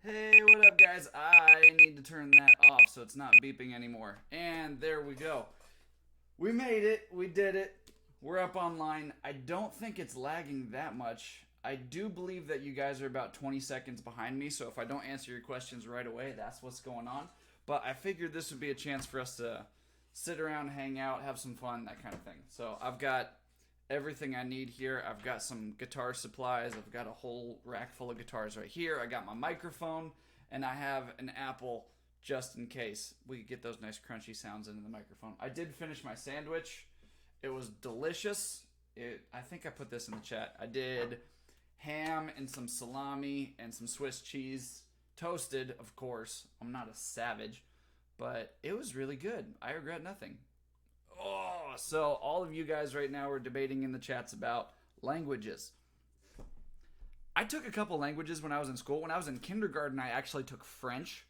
Hey, what up, guys? I need to turn that off so it's not beeping anymore. And there we go. We made it. We did it. We're up online. I don't think it's lagging that much. I do believe that you guys are about 20 seconds behind me, so if I don't answer your questions right away, that's what's going on. But I figured this would be a chance for us to sit around, hang out, have some fun, that kind of thing. So I've got everything I need here. I've got some guitar supplies. I've got a whole rack full of guitars right here. I got my microphone, and I have an Apple just in case we could get those nice crunchy sounds into the microphone. I did finish my sandwich. It was delicious. I think I put this in the chat. I did ham and some salami and some Swiss cheese, toasted, of course. I'm not a savage, but it was really good. I regret nothing. Oh, so all of you guys right now are debating in the chats about languages. I took a couple languages when I was in school. When I was in kindergarten, I actually took French,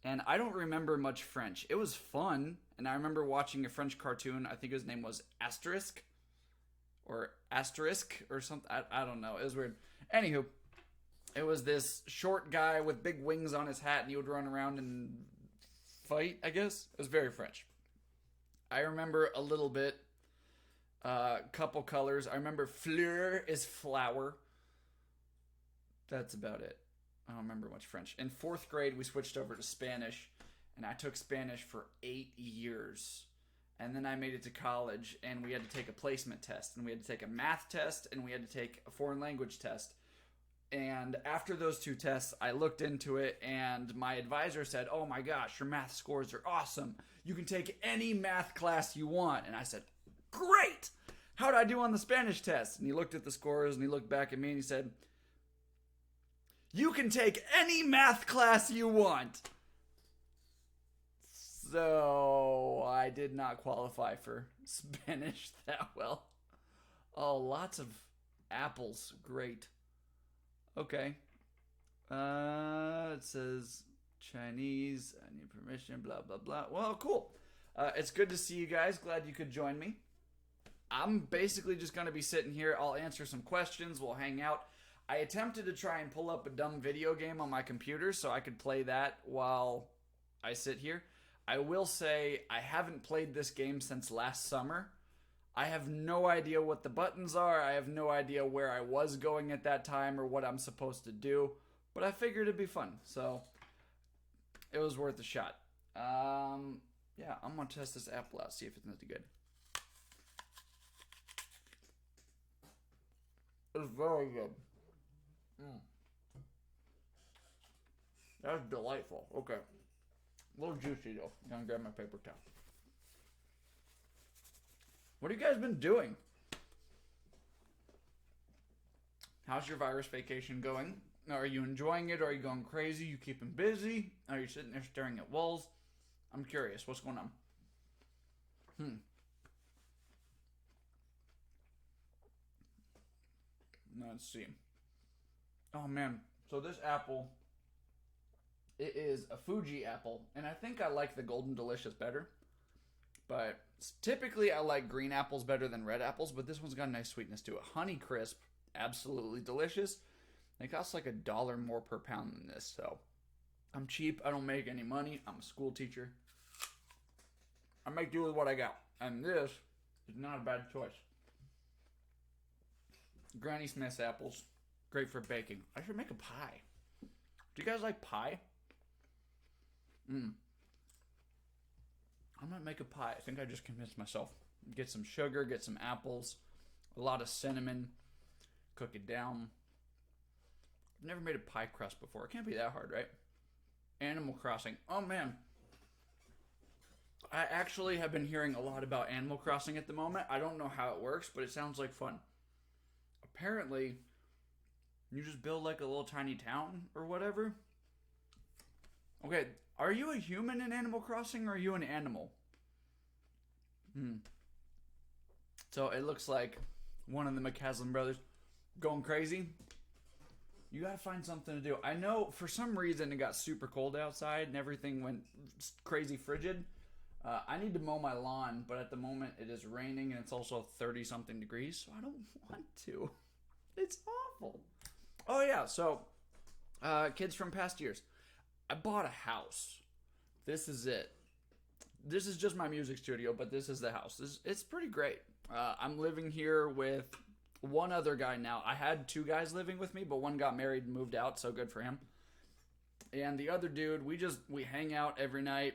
and I don't remember much French. It was fun, and I remember watching a French cartoon. I think his name was Asterisk or something. I don't know. It was weird. Anywho, it was this short guy with big wings on his hat, and he would run around and fight, I guess. It was very French. I remember a little bit, couple colors. I remember fleur is flower. That's about it. I don't remember much French. In fourth grade, we switched over to Spanish, and I took Spanish for 8 years. And then I made it to college, and we had to take a placement test, and we had to take a math test, and we had to take a foreign language test. And after those two tests, I looked into it, and my advisor said, "Oh my gosh, your math scores are awesome. You can take any math class you want." And I said, "Great! How did I do on the Spanish test?" And he looked at the scores, and he looked back at me, and he said, "You can take any math class you want." So I did not qualify for Spanish that well. Oh, lots of apples. Great. Okay. It says Chinese. I need permission. Blah blah blah. Well, cool. It's good to see you guys. Glad you could join me. I'm basically just gonna be sitting here. I'll answer some questions. We'll hang out. I attempted to try and pull up a dumb video game on my computer so I could play that while I sit here. I will say I haven't played this game since last summer. I have no idea what the buttons are. I have no idea where I was going at that time or what I'm supposed to do. But I figured it'd be fun. So it was worth a shot. Yeah, I'm going to test this apple out, see if it's any good. It's very good. That's delightful. Okay. A little juicy though. I'm going to grab my paper towel. What have you guys been doing? How's your virus vacation going? Are you enjoying it? Are you going crazy? You keeping busy? Are you sitting there staring at walls? I'm curious. What's going on? Let's see. Oh man. So this apple, it is a Fuji apple, and I think I like the Golden Delicious better. But typically I like green apples better than red apples, but this one's got a nice sweetness to it. Honey Crisp, absolutely delicious. They cost like $1 more per pound than this, so I'm cheap. I don't make any money. I'm a school teacher. I make do with what I got. And this is not a bad choice. Granny Smith's apples, great for baking. I should make a pie. Do you guys like pie? I'm gonna make a pie. I think I just convinced myself. Get some sugar, get some apples, a lot of cinnamon, cook it down. I've never made a pie crust before. It can't be that hard, right? Animal Crossing. Oh man. I actually have been hearing a lot about Animal Crossing at the moment. I don't know how it works, but it sounds like fun. Apparently, you just build like a little tiny town or whatever. Okay, are you a human in Animal Crossing or are you an animal? So it looks like one of the McCaslin brothers going crazy. You gotta find something to do. I know for some reason it got super cold outside and everything went crazy frigid. I need to mow my lawn, but at the moment it is raining and it's also 30 something degrees, so I don't want to. It's awful. Oh yeah, so kids from past years. I bought a house. This is it. This is just my music studio, but this is the house. It's pretty great. I'm living here with one other guy now. I had two guys living with me, but one got married and moved out, so good for him. And the other dude, we hang out every night.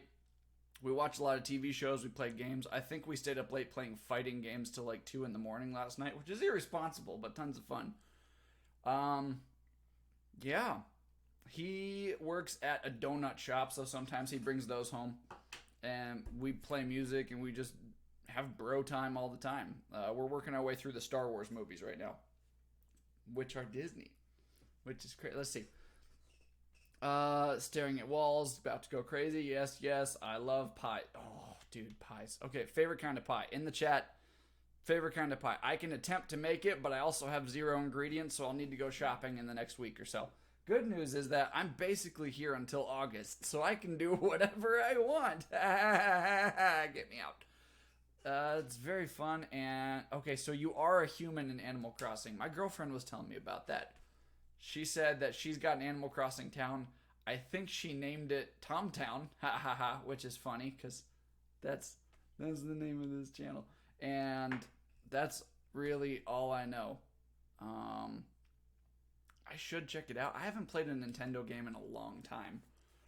We watch a lot of TV shows. We play games. I think we stayed up late playing fighting games till like 2 in the morning last night, which is irresponsible, but tons of fun. Yeah. He works at a donut shop, so sometimes he brings those home. And we play music and we just have bro time all the time. We're working our way through the Star Wars movies right now, which are Disney, which is crazy. Let's see. Staring at walls, about to go crazy. Yes, I love pie. Oh, dude, pies. Okay, favorite kind of pie. In the chat, favorite kind of pie. I can attempt to make it, but I also have 0 ingredients, so I'll need to go shopping in the next week or so. Good news is that I'm basically here until August, so I can do whatever I want. Get me out. It's very fun, and okay, so you are a human in Animal Crossing. My girlfriend was telling me about that. She said that she's got an Animal Crossing town. I think she named it Tom Town, which is funny, because that's the name of this channel. And that's really all I know. I should check it out. I haven't played a Nintendo game in a long time.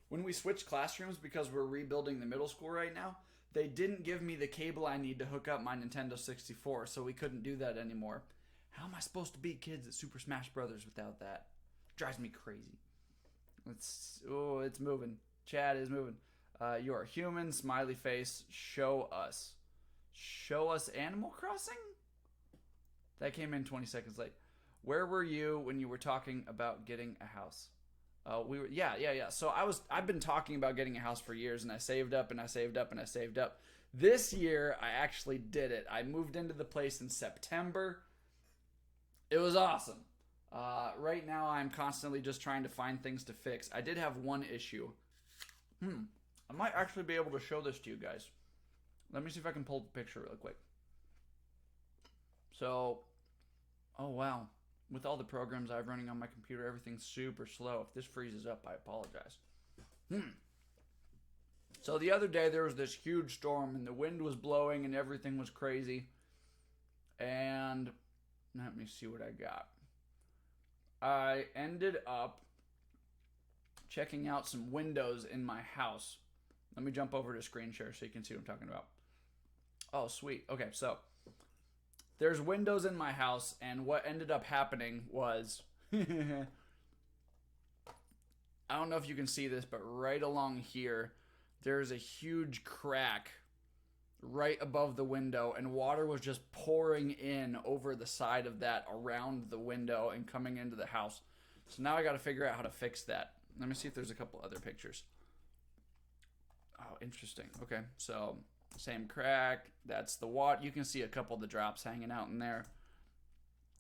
When we switched classrooms, because we're rebuilding the middle school right now, they didn't give me the cable I need to hook up my Nintendo 64, so we couldn't do that anymore. How am I supposed to beat kids at Super Smash Brothers without that? Drives me crazy. It's moving. Chat is moving. You are human, smiley face. Show us. Show us Animal Crossing? That came in 20 seconds late. Where were you when you were talking about getting a house? Yeah. So I've been talking about getting a house for years, and I saved up and I saved up and I saved up. This year I actually did it. I moved into the place in September. It was awesome. Right now I'm constantly just trying to find things to fix. I did have one issue. I might actually be able to show this to you guys. Let me see if I can pull the picture real quick. So, oh wow. With all the programs I've running on my computer, everything's super slow. If this freezes up, I apologize. So the other day there was this huge storm and the wind was blowing and everything was crazy. And let me see what I got. I ended up checking out some windows in my house. Let me jump over to screen share so you can see what I'm talking about. Oh, sweet. Okay, so there's windows in my house, and what ended up happening was I don't know if you can see this, but right along here there's a huge crack right above the window, and water was just pouring in over the side of that around the window and coming into the house. So now I got to figure out how to fix that. Let me see if there's a couple other pictures. Oh, interesting. Okay, so same crack. That's the water. You can see a couple of the drops hanging out in there.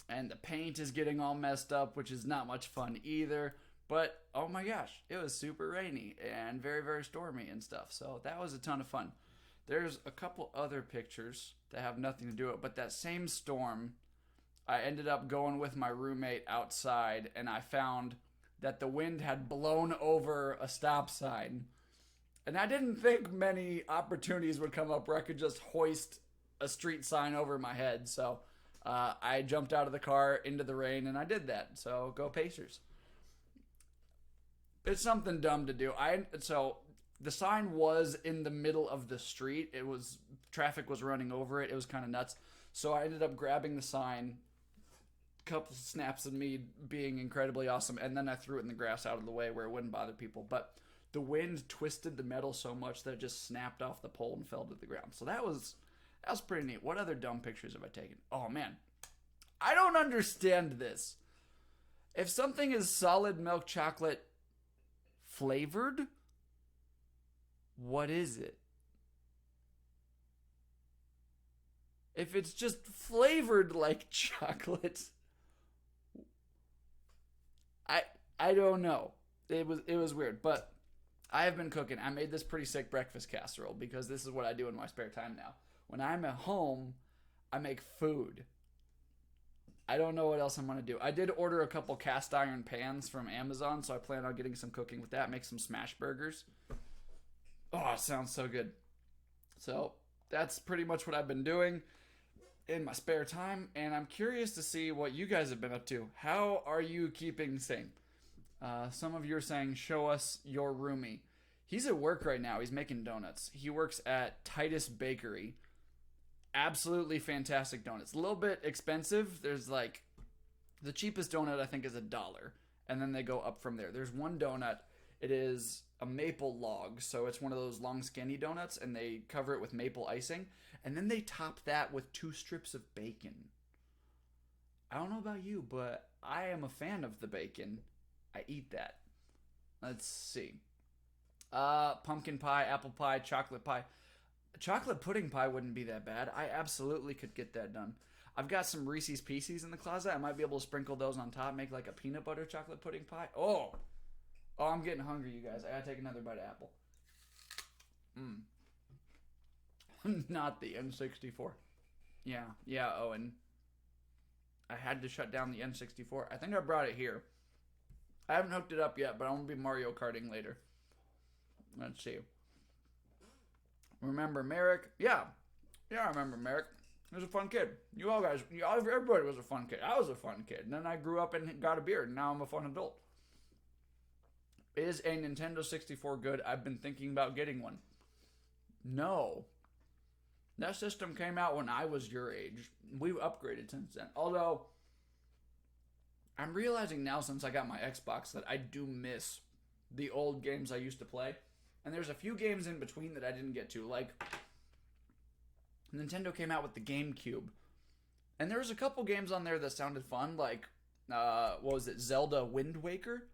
And the paint is getting all messed up, which is not much fun either. But, oh my gosh, it was super rainy and very, very stormy and stuff. So that was a ton of fun. There's a couple other pictures that have nothing to do with it, but that same storm, I ended up going with my roommate outside, and I found that the wind had blown over a stop sign. And I didn't think many opportunities would come up where I could just hoist a street sign over my head. So I jumped out of the car into the rain, and I did that. So go Pacers. It's something dumb to do. So the sign was in the middle of the street. Traffic was running over it. It was kind of nuts. So I ended up grabbing the sign, couple snaps of me being incredibly awesome, and then I threw it in the grass out of the way where it wouldn't bother people. But the wind twisted the metal so much that it just snapped off the pole and fell to the ground. So that was pretty neat. What other dumb pictures have I taken? Oh man, I don't understand this. If something is solid milk chocolate flavored, what is it? If it's just flavored like chocolate, I don't know. It was weird, but I have been cooking. I made this pretty sick breakfast casserole because this is what I do in my spare time now. When I'm at home, I make food. I don't know what else I'm going to do. I did order a couple cast iron pans from Amazon, so I plan on getting some cooking with that. Make some smash burgers. Oh, it sounds so good. So that's pretty much what I've been doing in my spare time, and I'm curious to see what you guys have been up to. How are you keeping sane? Some of you are saying, show us your roomie. He's at work right now. He's making donuts. He works at Titus Bakery. Absolutely fantastic donuts. A little bit expensive. There's like the cheapest donut I think is $1, and then they go up from there. There's one donut. It is a maple log, so it's one of those long skinny donuts, and they cover it with maple icing, and then they top that with 2 strips of bacon. I don't know about you, but I am a fan of the bacon. I eat that. Let's see. Pumpkin pie, apple pie, chocolate pie. Chocolate pudding pie wouldn't be that bad. I absolutely could get that done. I've got some Reese's Pieces in the closet. I might be able to sprinkle those on top, make like a peanut butter chocolate pudding pie. Oh, I'm getting hungry, you guys. I gotta take another bite of apple. Not the N64. Yeah, Owen. I had to shut down the N64. I think I brought it here. I haven't hooked it up yet, but I'm going to be Mario Karting later. Let's see. Remember Merrick? Yeah, I remember Merrick. He was a fun kid. You all guys, everybody was a fun kid. I was a fun kid. And then I grew up and got a beard, and now I'm a fun adult. Is a Nintendo 64 good? I've been thinking about getting one. No. That system came out when I was your age. We've upgraded since then. Although, I'm realizing now since I got my Xbox that I do miss the old games I used to play. And there's a few games in between that I didn't get to. Like, Nintendo came out with the GameCube. And there was a couple games on there that sounded fun. Like, what was it? Zelda Wind Waker?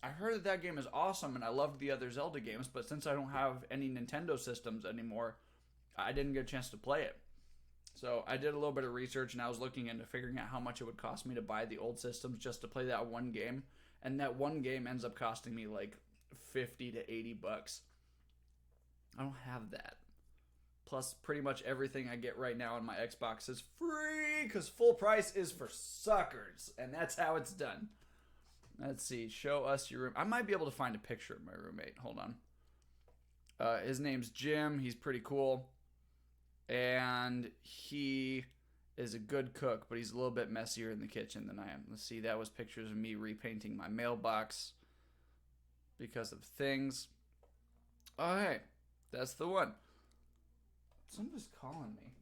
I heard that game is awesome and I loved the other Zelda games. But since I don't have any Nintendo systems anymore, I didn't get a chance to play it. So I did a little bit of research and I was looking into figuring out how much it would cost me to buy the old systems just to play that one game. And that one game ends up costing me like $50 to $80. I don't have that. Plus, pretty much everything I get right now on my Xbox is free because full price is for suckers. And that's how it's done. Let's see. Show us your room. I might be able to find a picture of my roommate. Hold on. His name's Jim. He's pretty cool. And he is a good cook, but he's a little bit messier in the kitchen than I am. Let's see. That was pictures of me repainting my mailbox because of things. Oh, hey. That's the one. Somebody's calling me.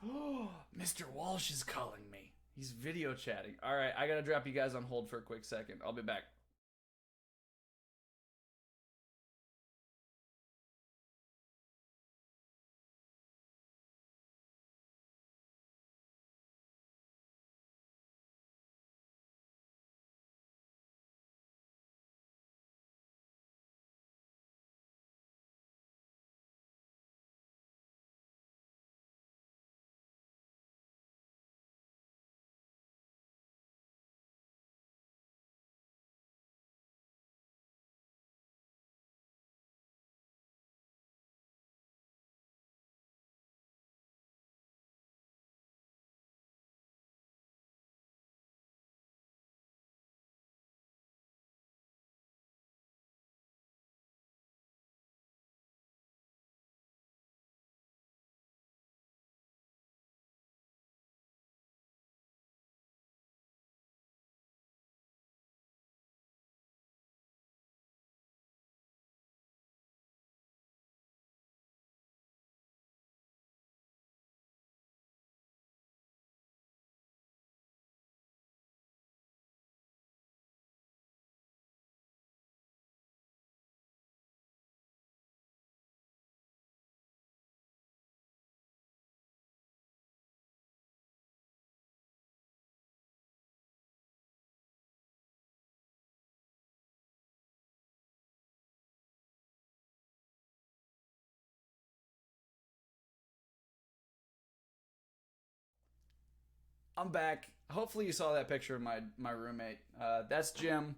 Oh, Mr. Walsh is calling me. He's video chatting. All right, I gotta drop you guys on hold for a quick second. I'll be back. I'm back. Hopefully you saw that picture of my roommate. That's Jim.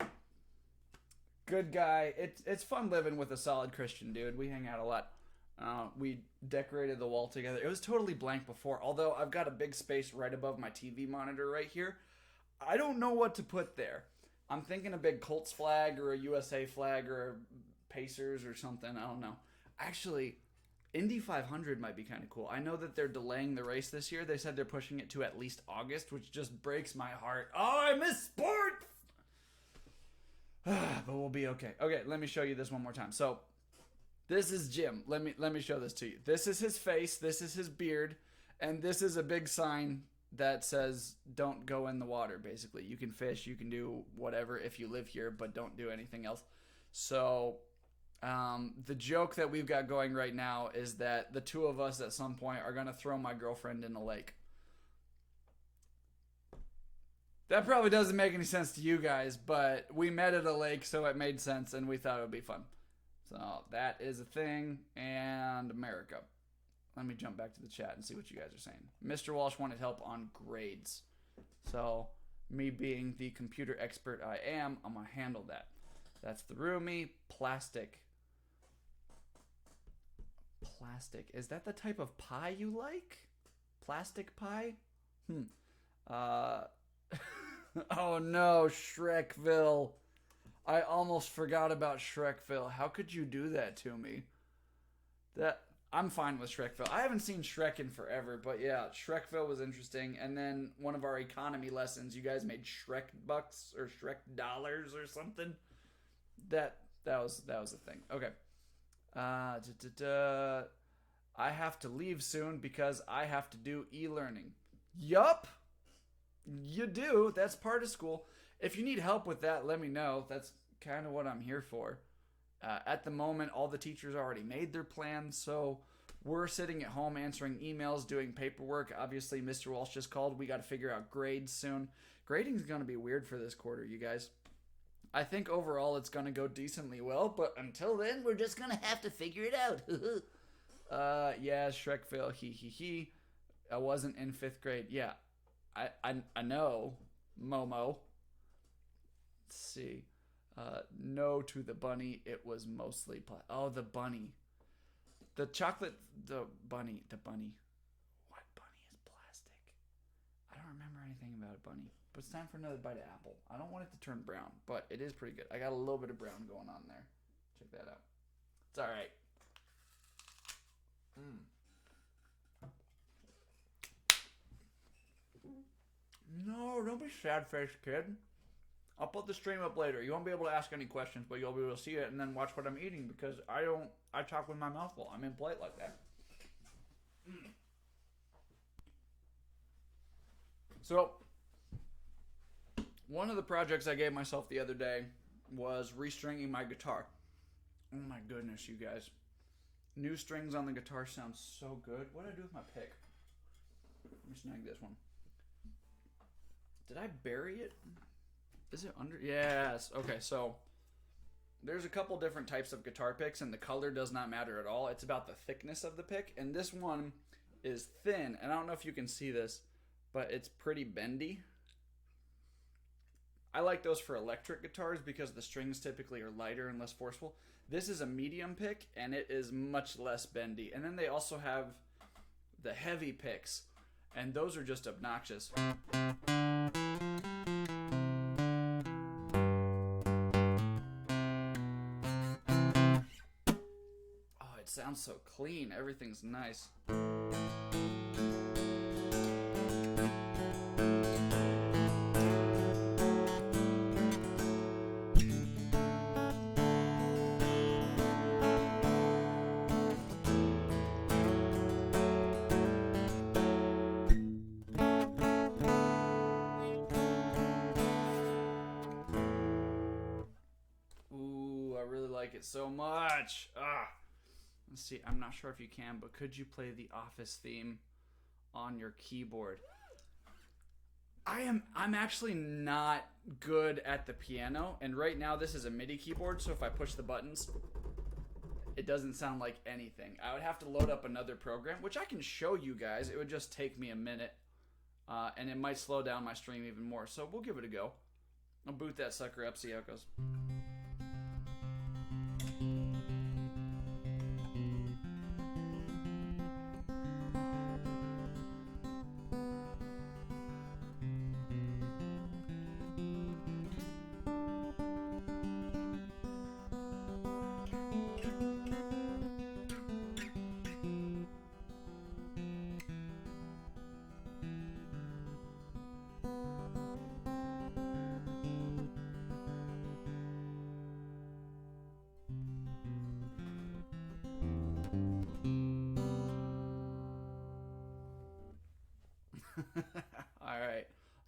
Good guy. It's fun living with a solid Christian dude. We hang out a lot. We decorated the wall together. It was totally blank before, although I've got a big space right above my TV monitor right here. I don't know what to put there. I'm thinking a big Colts flag or a USA flag or a Pacers or something. I don't know. Actually, Indy 500 might be kind of cool. I know that they're delaying the race this year. They said they're pushing it to at least August, which just breaks my heart. Oh, I miss sports! But we'll be okay. Okay, let me show you this one more time. So, this is Jim. Let me show this to you. This is his face. This is his beard. And this is a big sign that says, don't go in the water, basically. You can fish. You can do whatever if you live here, but don't do anything else. So, the joke that we've got going right now is that the two of us at some point are going to throw my girlfriend in a lake. That probably doesn't make any sense to you guys, but we met at a lake, so it made sense, and we thought it would be fun. So that is a thing, and America. Let me jump back to the chat and see what you guys are saying. Mr. Walsh wanted help on grades. So, me being the computer expert I am, I'm going to handle that. That's the Rumi plastic. Plastic. Is that the type of pie you like? Plastic pie? Oh no, Shrekville. I almost forgot about Shrekville. How could you do that to me? I'm fine with Shrekville. I haven't seen Shrek in forever, but yeah, Shrekville was interesting. And then one of our economy lessons, you guys made Shrek bucks or Shrek dollars or something. That was a thing. Okay. I have to leave soon because I have to do e-learning. Yup. You do. That's part of school. If you need help with that, let me know. That's kind of what I'm here for. At the moment, all the teachers already made their plans, so we're sitting at home answering emails, doing paperwork. Obviously, Mr. Walsh just called. We got to figure out grades soon. Grading's going to be weird for this quarter, you guys. I think overall it's going to go decently well, but until then, we're just going to have to figure it out. Yeah, Shrekville, he. I wasn't in 5th grade. Yeah, I know, Momo. Let's see. No to the bunny. It was mostly the bunny. The chocolate, the bunny. What bunny is plastic? I don't remember anything about a bunny. But it's time for another bite of apple. I don't want it to turn brown, but it is pretty good. I got a little bit of brown going on there. Check that out. It's all right. No, don't be sad-faced, kid. I'll put the stream up later. You won't be able to ask any questions, but you'll be able to see it and then watch what I'm eating because I talk with my mouth full. I'm impolite like that. So, one of the projects I gave myself the other day was restringing my guitar. Oh my goodness, you guys. New strings on the guitar sounds so good. What did I do with my pick? Let me snag this one. Did I bury it? Is it under? Yes. Okay, so there's a couple different types of guitar picks, and the color does not matter at all. It's about the thickness of the pick, and this one is thin, and I don't know if you can see this, but it's pretty bendy. I like those for electric guitars because the strings typically are lighter and less forceful. This is a medium pick, and it is much less bendy. And then they also have the heavy picks, and those are just obnoxious. Oh, it sounds so clean. Everything's nice. So much. Let's see. I'm not sure if you can, but could you play the Office theme on your keyboard? I'm actually not good at the piano, and right now this is a MIDI keyboard, so if I push the buttons, it doesn't sound like anything. I would have to load up another program, which I can show you guys. It would just take me a minute, and it might slow down my stream even more, so we'll give it a go. I'll boot that sucker up, see how it goes.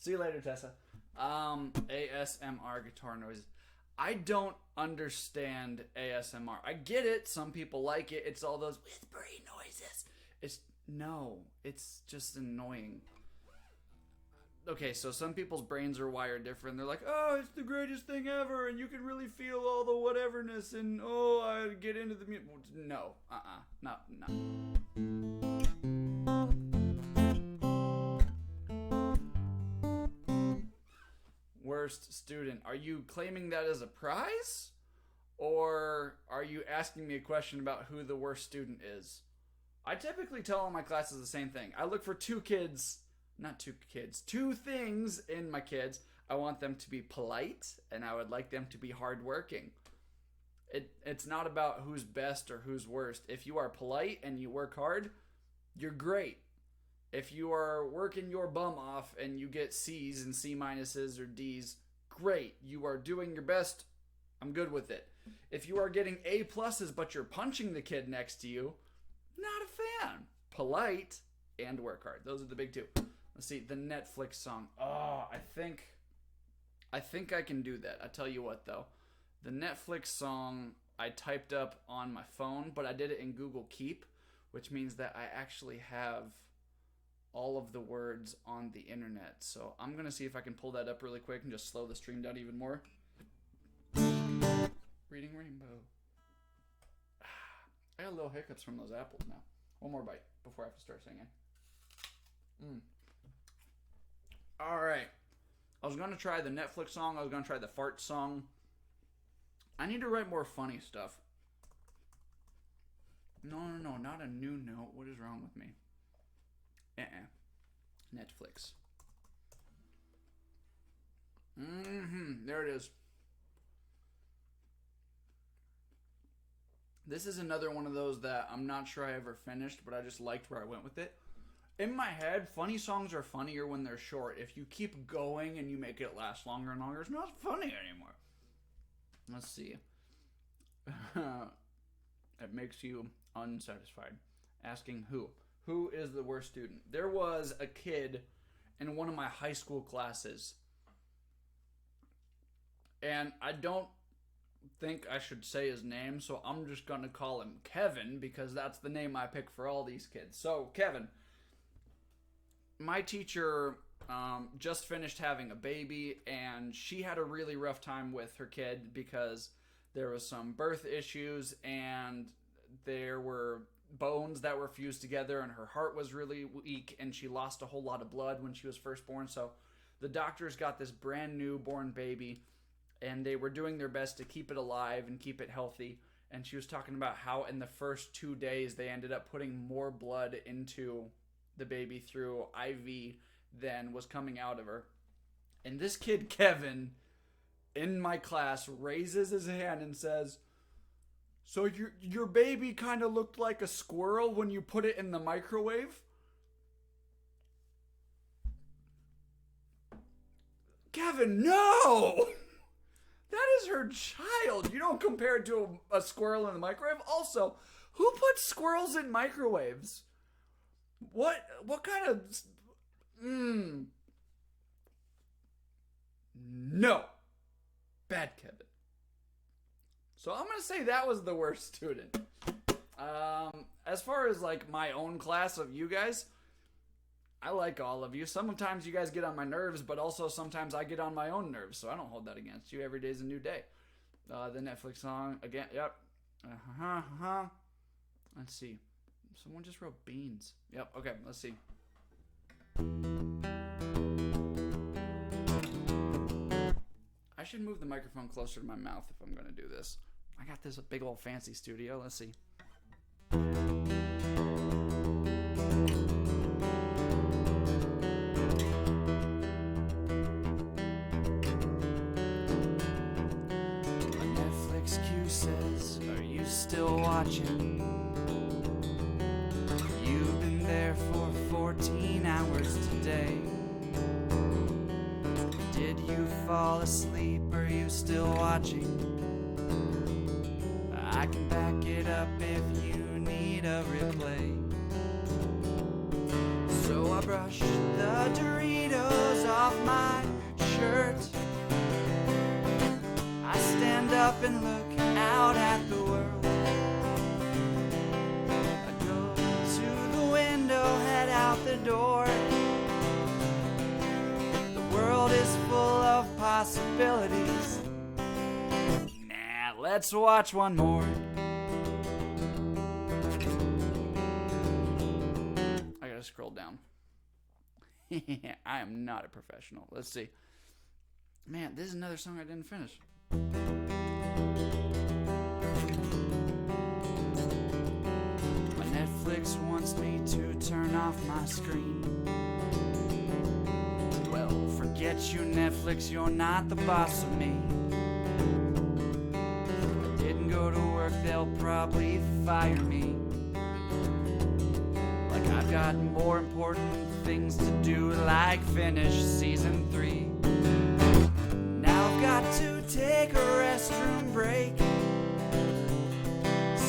See you later, Tessa. ASMR guitar noises. I don't understand ASMR. I get it. Some people like it. It's all those whispery noises. It's just annoying. Okay, so some people's brains are wired different. They're like, oh, it's the greatest thing ever, and you can really feel all the whateverness, and oh, I get into the music. No, no. Worst student. Are you claiming that as a prize? Or are you asking me a question about who the worst student is? I typically tell all my classes the same thing. I look for two things in my kids. I want them to be polite, and I would like them to be hardworking. It's not about who's best or who's worst. If you are polite and you work hard, you're great. If you are working your bum off and you get C's and C minuses or D's, great. You are doing your best. I'm good with it. If you are getting A pluses but you're punching the kid next to you, not a fan. Polite and work hard. Those are the big two. Let's see, the Netflix song. Oh, I think I can do that. I tell you what though. The Netflix song I typed up on my phone, but I did it in Google Keep, which means that I actually have all of the words on the internet. So I'm going to see if I can pull that up really quick and just slow the stream down even more. Reading Rainbow. I got little hiccups from those apples now. One more bite before I have to start singing. Alright. I was going to try the Netflix song. I was going to try the fart song. I need to write more funny stuff. No, not a new note. What is wrong with me? Netflix. There it is. This is another one of those that I'm not sure I ever finished, but I just liked where I went with it. In my head, funny songs are funnier when they're short. If you keep going and you make it last longer and longer, it's not funny anymore. Let's see. It makes you unsatisfied. Asking who? Who is the worst student? There was a kid in one of my high school classes. And I don't think I should say his name, so I'm just going to call him Kevin because that's the name I pick for all these kids. So, Kevin. My teacher just finished having a baby, and she had a really rough time with her kid because there was some birth issues, and there were bones that were fused together, and her heart was really weak, and she lost a whole lot of blood when she was first born. So the doctors got this brand new born baby, and they were doing their best to keep it alive and keep it healthy. And she was talking about how in the first 2 days they ended up putting more blood into the baby through IV than was coming out of her. And this kid, Kevin, in my class, raises his hand and says, "So your baby kind of looked like a squirrel when you put it in the microwave?" Kevin, no! That is her child. You don't compare it to a squirrel in the microwave. Also, who puts squirrels in microwaves? What kind of... No. Bad Kevin. So I'm going to say that was the worst student. As far as like my own class of you guys, I like all of you. Sometimes you guys get on my nerves, but also sometimes I get on my own nerves, so I don't hold that against you. Every day's a new day. The Netflix song, again, yep. Let's see. Someone just wrote beans. Yep, okay, let's see. I should move the microphone closer to my mouth if I'm going to do this. I got this big old fancy studio. Let's see. A Netflix queue says, "Are you still watching? You've been there for 14 hours today. Did you fall asleep? Are you still watching? I can back it up if you need a replay." So I brushed the Doritos off my possibilities. Nah, let's watch one more. I gotta scroll down. I am not a professional. Let's see. Man, this is another song I didn't finish. My Netflix wants me to turn off my screen. Well, forget you, Netflix, you're not the boss of me. If I didn't go to work, they'll probably fire me. Like I've got more important things to do, like finish season 3. Now I've got to take a restroom break.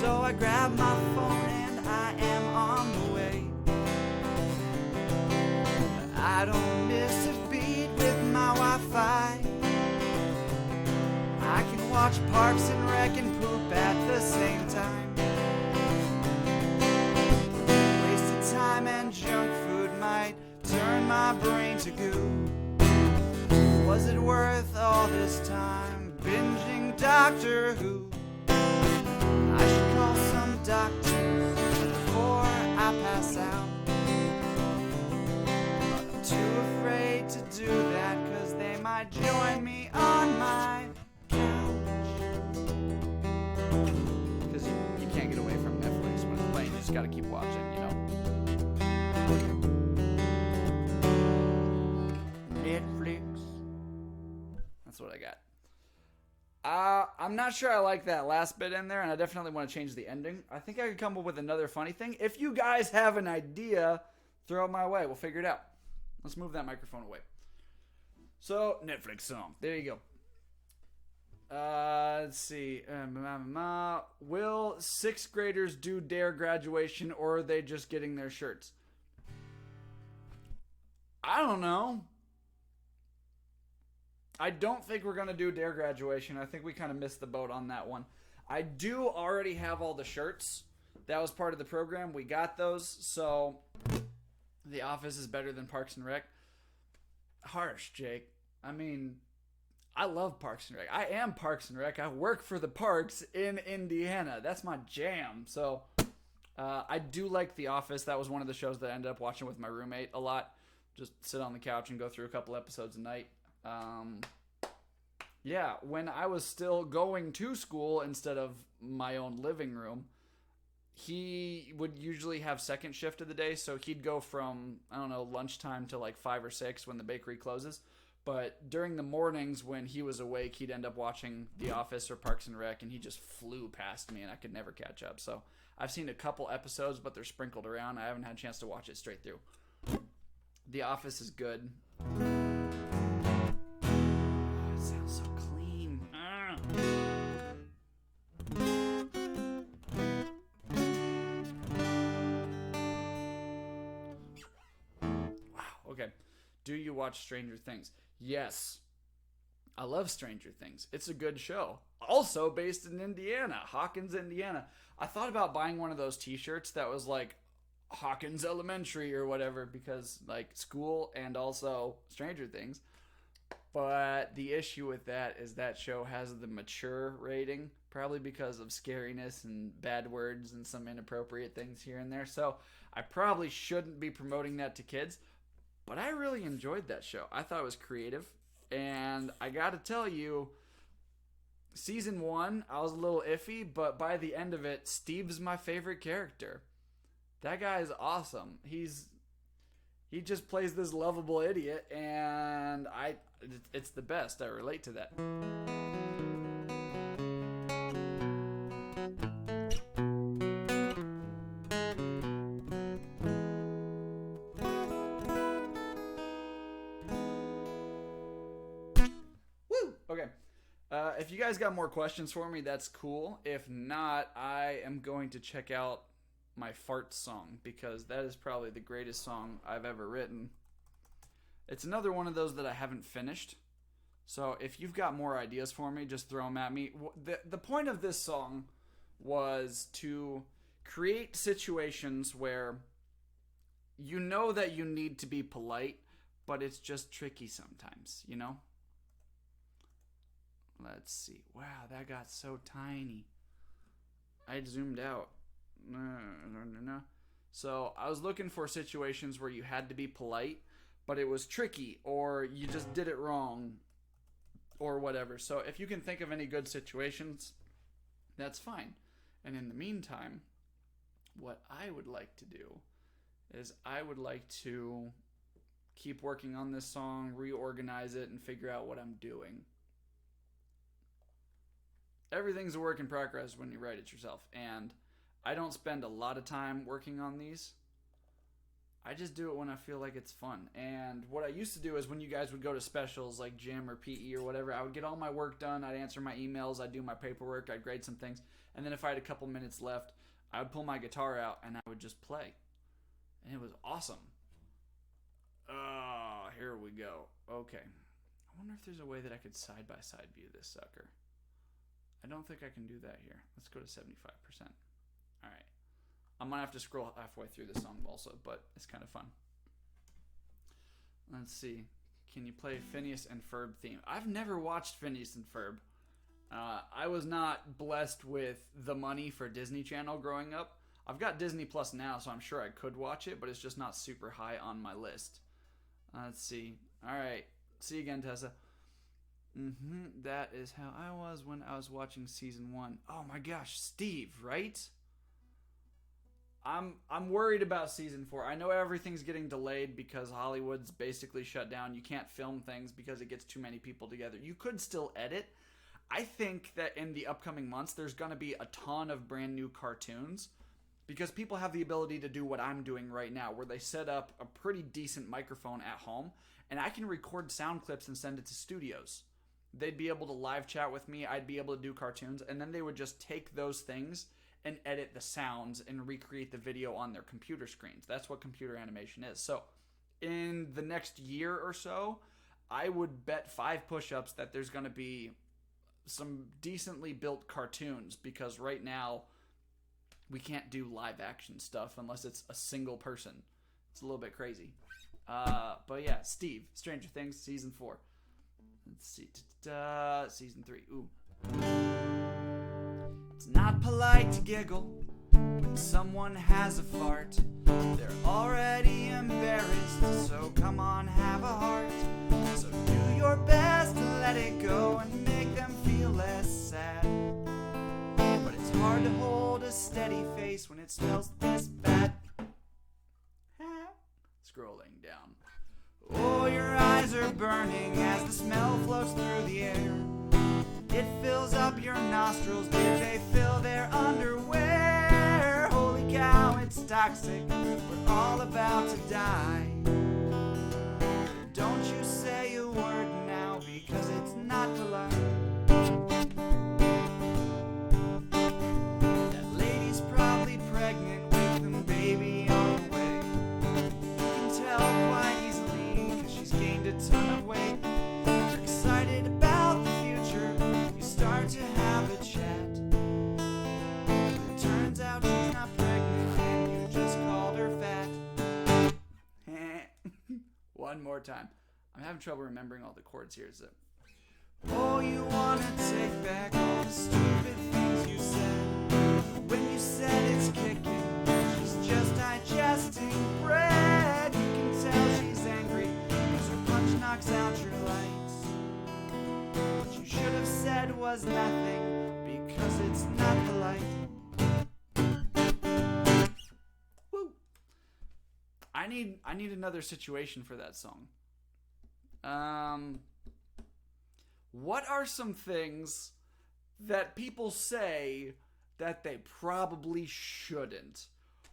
So I grab my phone and I am on the way. I don't miss a beat with my Wi-Fi. I can watch Parks and Rec and poop at the same time. Wasted time and junk food might turn my brain to goo. Was it worth all this time binging Doctor Who? I should call some doctors before I pass out. But I'm too afraid to do that, cause they might join me on my couch. Cause you can't get away from Netflix when it's playing, you just gotta keep watching, you know? Netflix. That's what I got. I'm not sure I like that last bit in there, and I definitely want to change the ending. I think I could come up with another funny thing. If you guys have an idea, throw it my way. We'll figure it out. Let's move that microphone away. So, Netflix song. There you go. Let's see. Will 6th graders do DARE graduation, or are they just getting their shirts? I don't know. I don't think we're going to do DARE graduation. I think we kind of missed the boat on that one. I do already have all the shirts. That was part of the program. We got those. So, The Office is better than Parks and Rec. Harsh, Jake. I mean, I love Parks and Rec. I am Parks and Rec. I work for the parks in Indiana. That's my jam. So, I do like The Office. That was one of the shows that I ended up watching with my roommate a lot. Just sit on the couch and go through a couple episodes a night. Yeah, when I was still going to school instead of my own living room, he would usually have second shift of the day, so he'd go from, I don't know, lunchtime to like 5 or 6 when the bakery closes. But during the mornings when he was awake, he'd end up watching The Office or Parks and Rec, and he just flew past me, and I could never catch up. So I've seen a couple episodes, but they're sprinkled around. I haven't had a chance to watch it straight through. The Office is good. It sounds so clean. Wow, okay. Do you watch Stranger Things? Yes. I love Stranger Things. It's a good show. Also based in Indiana, Hawkins, Indiana. I thought about buying one of those t-shirts that was like Hawkins Elementary or whatever, because like school and also Stranger Things. But the issue with that is that show has the mature rating, probably because of scariness and bad words and some inappropriate things here and there. So I probably shouldn't be promoting that to kids. But I really enjoyed that show. I thought it was creative. And I gotta tell you, season 1, I was a little iffy, but by the end of it, Steve's my favorite character. That guy is awesome. He just plays this lovable idiot, and it's the best. I relate to that. Woo! Okay. If you guys got more questions for me, that's cool. If not, I am going to check out my fart song, because that is probably the greatest song I've ever written. It's another one of those that I haven't finished. So if you've got more ideas for me, just throw them at me. The point of this song was to create situations where you know that you need to be polite, but it's just tricky sometimes, you know? Let's see. Wow, that got so tiny. I zoomed out. No. So I was looking for situations where you had to be polite, but it was tricky, or you just did it wrong, or whatever. So if you can think of any good situations, that's fine. And in the meantime, what I would like to do is I would like to keep working on this song, reorganize it, and figure out what I'm doing. Everything's a work in progress when you write it yourself, and I don't spend a lot of time working on these. I just do it when I feel like it's fun. And what I used to do is when you guys would go to specials like gym or PE or whatever, I would get all my work done. I'd answer my emails. I'd do my paperwork. I'd grade some things. And then if I had a couple minutes left, I would pull my guitar out and I would just play. And it was awesome. Oh, here we go. Okay. I wonder if there's a way that I could side-by-side view this sucker. I don't think I can do that here. Let's go to 75%. All right. I might have to scroll halfway through the song also, but it's kind of fun. Let's see. Can you play Phineas and Ferb theme? I've never watched Phineas and Ferb. I was not blessed with the money for Disney Channel growing up. I've got Disney Plus now, so I'm sure I could watch it, but it's just not super high on my list. Let's see. All right. See you again, Tessa. That is how I was when I was watching season 1. Oh my gosh, Steve, right? I'm worried about season 4. I know everything's getting delayed because Hollywood's basically shut down. You can't film things because it gets too many people together. You could still edit. I think that in the upcoming months, there's going to be a ton of brand new cartoons because people have the ability to do what I'm doing right now, where they set up a pretty decent microphone at home, and I can record sound clips and send it to studios. They'd be able to live chat with me. I'd be able to do cartoons, and then they would just take those things and edit the sounds and recreate the video on their computer screens. That's what computer animation is. So in the next year or so, I would bet 5 push-ups that there's going to be some decently built cartoons, because right now we can't do live action stuff unless it's a single person. It's a little bit crazy. But yeah, Steve, Stranger Things, season 4. Let's see. Season 3. Ooh. It's not polite to giggle when someone has a fart. They're already embarrassed, so come on, have a heart. So do your best to let it go and make them feel less sad. But it's hard to hold a steady face when it smells this bad. Scrolling down. Oh, your eyes are burning as the smell floats through the air. It fills up your nostrils. Did they fill their underwear? Holy cow, it's toxic. We're all about to die. Don't you say a word now, because it's not polite. That lady's probably pregnant with a baby on the way. You can tell quite easily, because she's gained a ton of weight. You're excited about the future. You start to have a chat. But it turns out she's not pregnant and you just called her fat. One more time. I'm having trouble remembering all the chords here. So. Oh, you wanna take back all the stupid things you said. When you said it's kicking, she's just digesting bread. You can tell she's angry, cause her punch knocks out your lights. What you should have said was nothing, because it's not polite. Woo! I need another situation for that song. What are some things that people say that they probably shouldn't?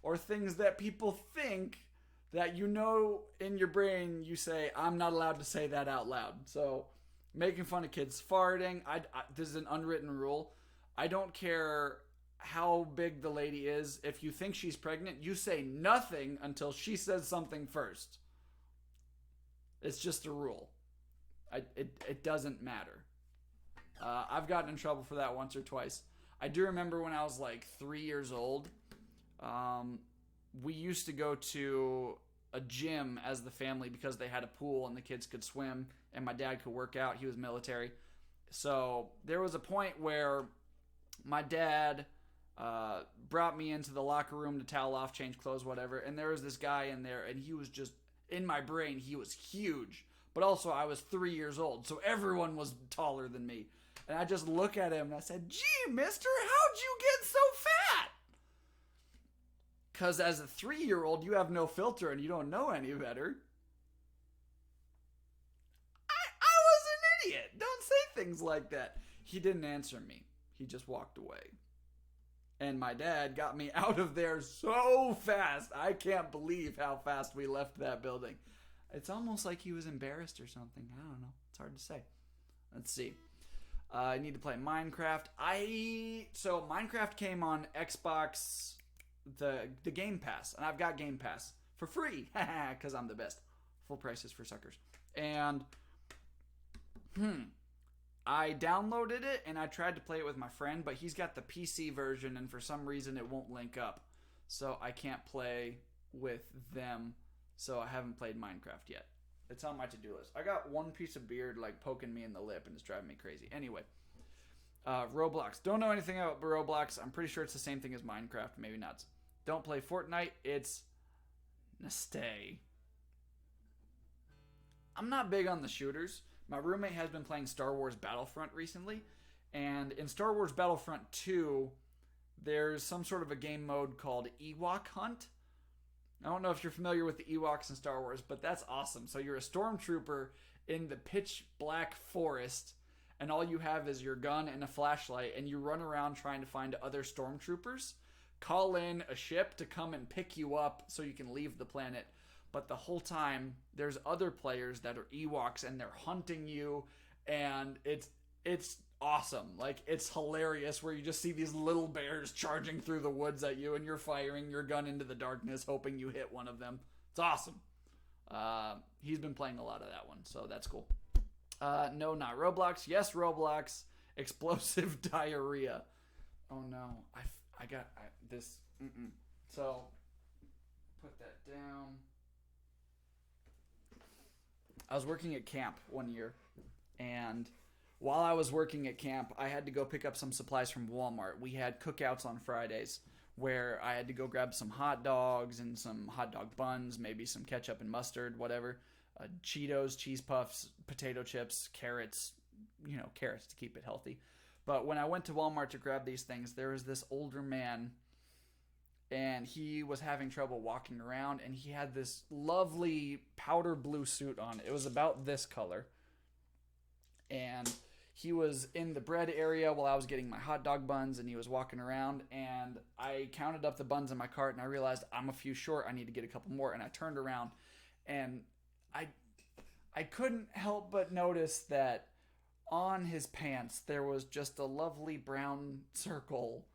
Or things that people think that you know in your brain you say, I'm not allowed to say that out loud. So, making fun of kids farting. This is an unwritten rule. I don't care how big the lady is. If you think she's pregnant, you say nothing until she says something first. It's just a rule. It doesn't matter. I've gotten in trouble for that once or twice. I do remember when I was like 3 years old, we used to go to a gym as the family because they had a pool and the kids could swim and my dad could work out. He was military. So there was a point where my dad brought me into the locker room to towel off, change clothes, whatever. And there was this guy in there, and he was just, in my brain, he was huge. But also, I was 3 years old, so everyone was taller than me. And I just look at him and I said, "Gee, mister, how'd you get so fat?" Because as a 3-year-old, you have no filter and you don't know any better. I was an idiot. Don't say things like that. He didn't answer me. He just walked away. And my dad got me out of there so fast. I can't believe how fast we left that building. It's almost like he was embarrassed or something. I don't know. It's hard to say. Let's see. I need to play Minecraft. So Minecraft came on Xbox, the Game Pass, and I've got Game Pass for free because I'm the best. Full prices for suckers. And I downloaded it and I tried to play it with my friend, but he's got the PC version and for some reason it won't link up. So I can't play with them. So I haven't played Minecraft yet. It's on my to-do list. I got one piece of beard like poking me in the lip and it's driving me crazy. Anyway, Roblox. Don't know anything about Roblox. I'm pretty sure it's the same thing as Minecraft. Maybe not. Don't play Fortnite. It's Nastay. I'm not big on the shooters. My roommate has been playing Star Wars Battlefront recently. And in Star Wars Battlefront 2, there's some sort of a game mode called Ewok Hunt. I don't know if you're familiar with the Ewoks in Star Wars, but that's awesome. So you're a stormtrooper in the pitch black forest, and all you have is your gun and a flashlight, and you run around trying to find other stormtroopers, call in a ship to come and pick you up so you can leave the planet. But the whole time, there's other players that are Ewoks, and they're hunting you, and it's awesome. Like, it's hilarious where you just see these little bears charging through the woods at you and you're firing your gun into the darkness hoping you hit one of them. It's awesome. He's been playing a lot of that one, so that's cool. No, not Roblox. Yes, Roblox. Explosive diarrhea. Oh no, I got this. So put that down. I was working at camp one year, and while I was working at camp, I had to go pick up some supplies from Walmart. We had cookouts on Fridays where I had to go grab some hot dogs and some hot dog buns, maybe some ketchup and mustard, whatever. Cheetos, cheese puffs, potato chips, carrots, carrots to keep it healthy. But when I went to Walmart to grab these things, there was this older man, and he was having trouble walking around, and he had this lovely powder blue suit on. It was about this color. And he was in the bread area while I was getting my hot dog buns, and he was walking around, and I counted up the buns in my cart, and I realized I'm a few short. I need to get a couple more, and I turned around, and I couldn't help but notice that on his pants there was just a lovely brown circle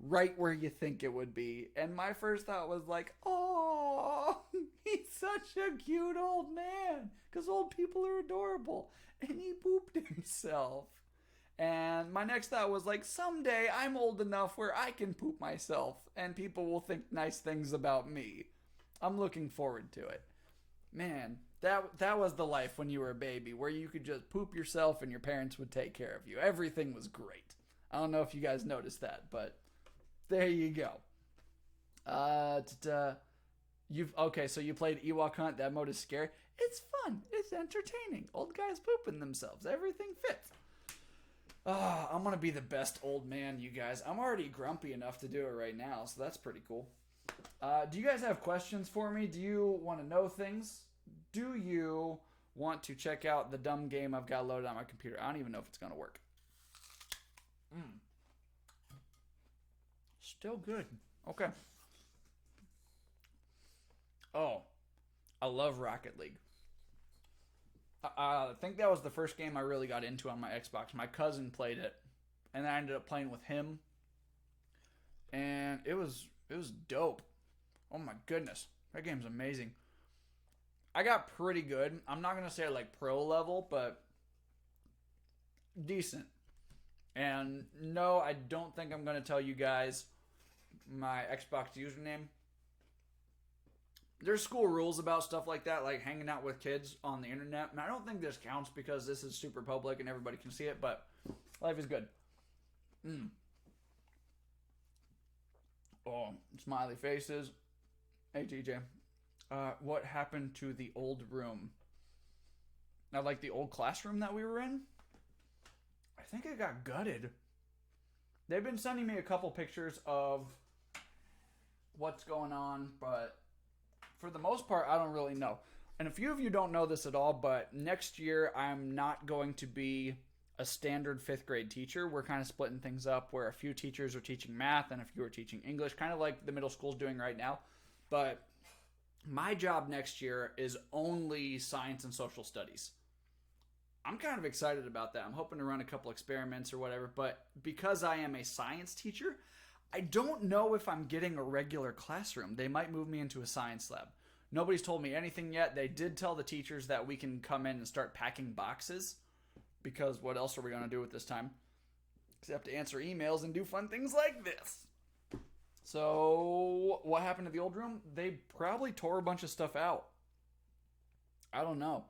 right where you think it would be. And my first thought was like, oh, he's such a cute old man, because old people are adorable. And he pooped himself. And my next thought was like, someday I'm old enough where I can poop myself and people will think nice things about me. I'm looking forward to it. Man, that was the life when you were a baby, where you could just poop yourself and your parents would take care of you. Everything was great. I don't know if you guys noticed that, but there you go. So you played Ewok Hunt. That mode is scary. It's fun. It's entertaining. Old guys pooping themselves. Everything fits. I'm going to be the best old man, you guys. I'm already grumpy enough to do it right now, so that's pretty cool. Do you guys have questions for me? Do you want to know things? Do you want to check out the dumb game I've got loaded on my computer? I don't even know if it's going to work. Still good. Okay. Oh, I love Rocket League. I think that was the first game I really got into on my Xbox. My cousin played it, and I ended up playing with him, and it was dope. Oh my goodness, that game's amazing. I got pretty good. I'm not gonna say like pro level, but decent. And no, I don't think I'm gonna tell you guys my Xbox username. There's school rules about stuff like that, like hanging out with kids on the internet. And I don't think this counts because this is super public and everybody can see it, but life is good. Oh, smiley faces. Hey, TJ. What happened to the old room? Now, like the old classroom that we were in? I think it got gutted. They've been sending me a couple pictures of what's going on, but for the most part, I don't really know. And a few of you don't know this at all, but next year I'm not going to be a standard fifth grade teacher. We're kind of splitting things up where a few teachers are teaching math and a few are teaching English, kind of like the middle school's doing right now. But my job next year is only science and social studies. I'm kind of excited about that. I'm hoping to run a couple experiments or whatever, but because I am a science teacher, I don't know if I'm getting a regular classroom. They might move me into a science lab. Nobody's told me anything yet. They did tell the teachers that we can come in and start packing boxes, because what else are we going to do with this time? Except to answer emails and do fun things like this. So, what happened to the old room? They probably tore a bunch of stuff out. I don't know.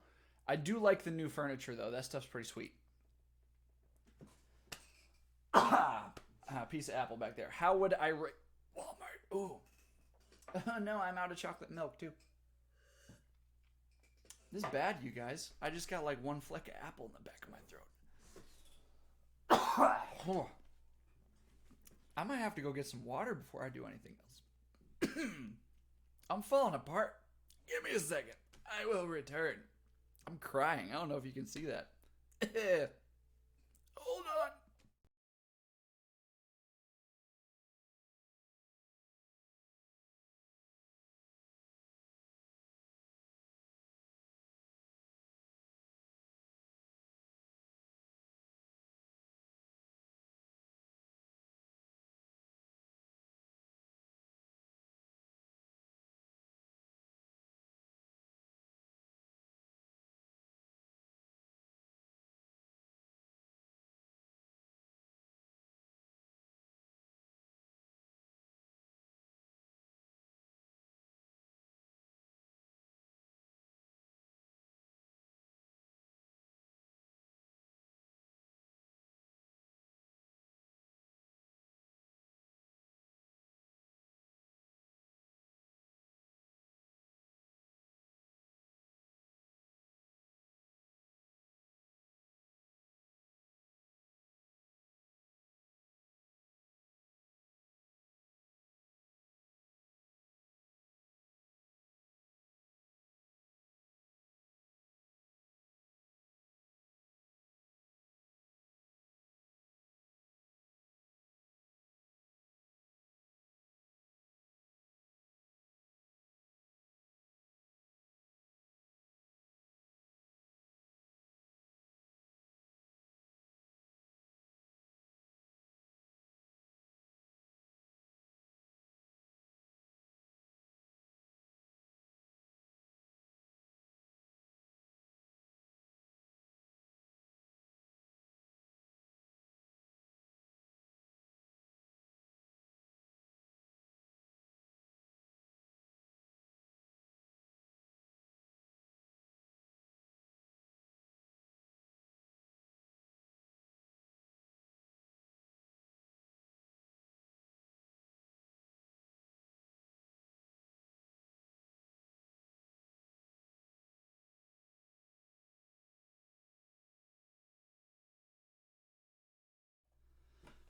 I do like the new furniture, though. That stuff's pretty sweet. Piece of apple back there. How would I rate Walmart? Ooh. No, I'm out of chocolate milk, too. This is bad, you guys. I just got like one fleck of apple in the back of my throat. I might have to go get some water before I do anything else. I'm falling apart. Give me a second. I will return. I'm crying. I don't know if you can see that. Hold on.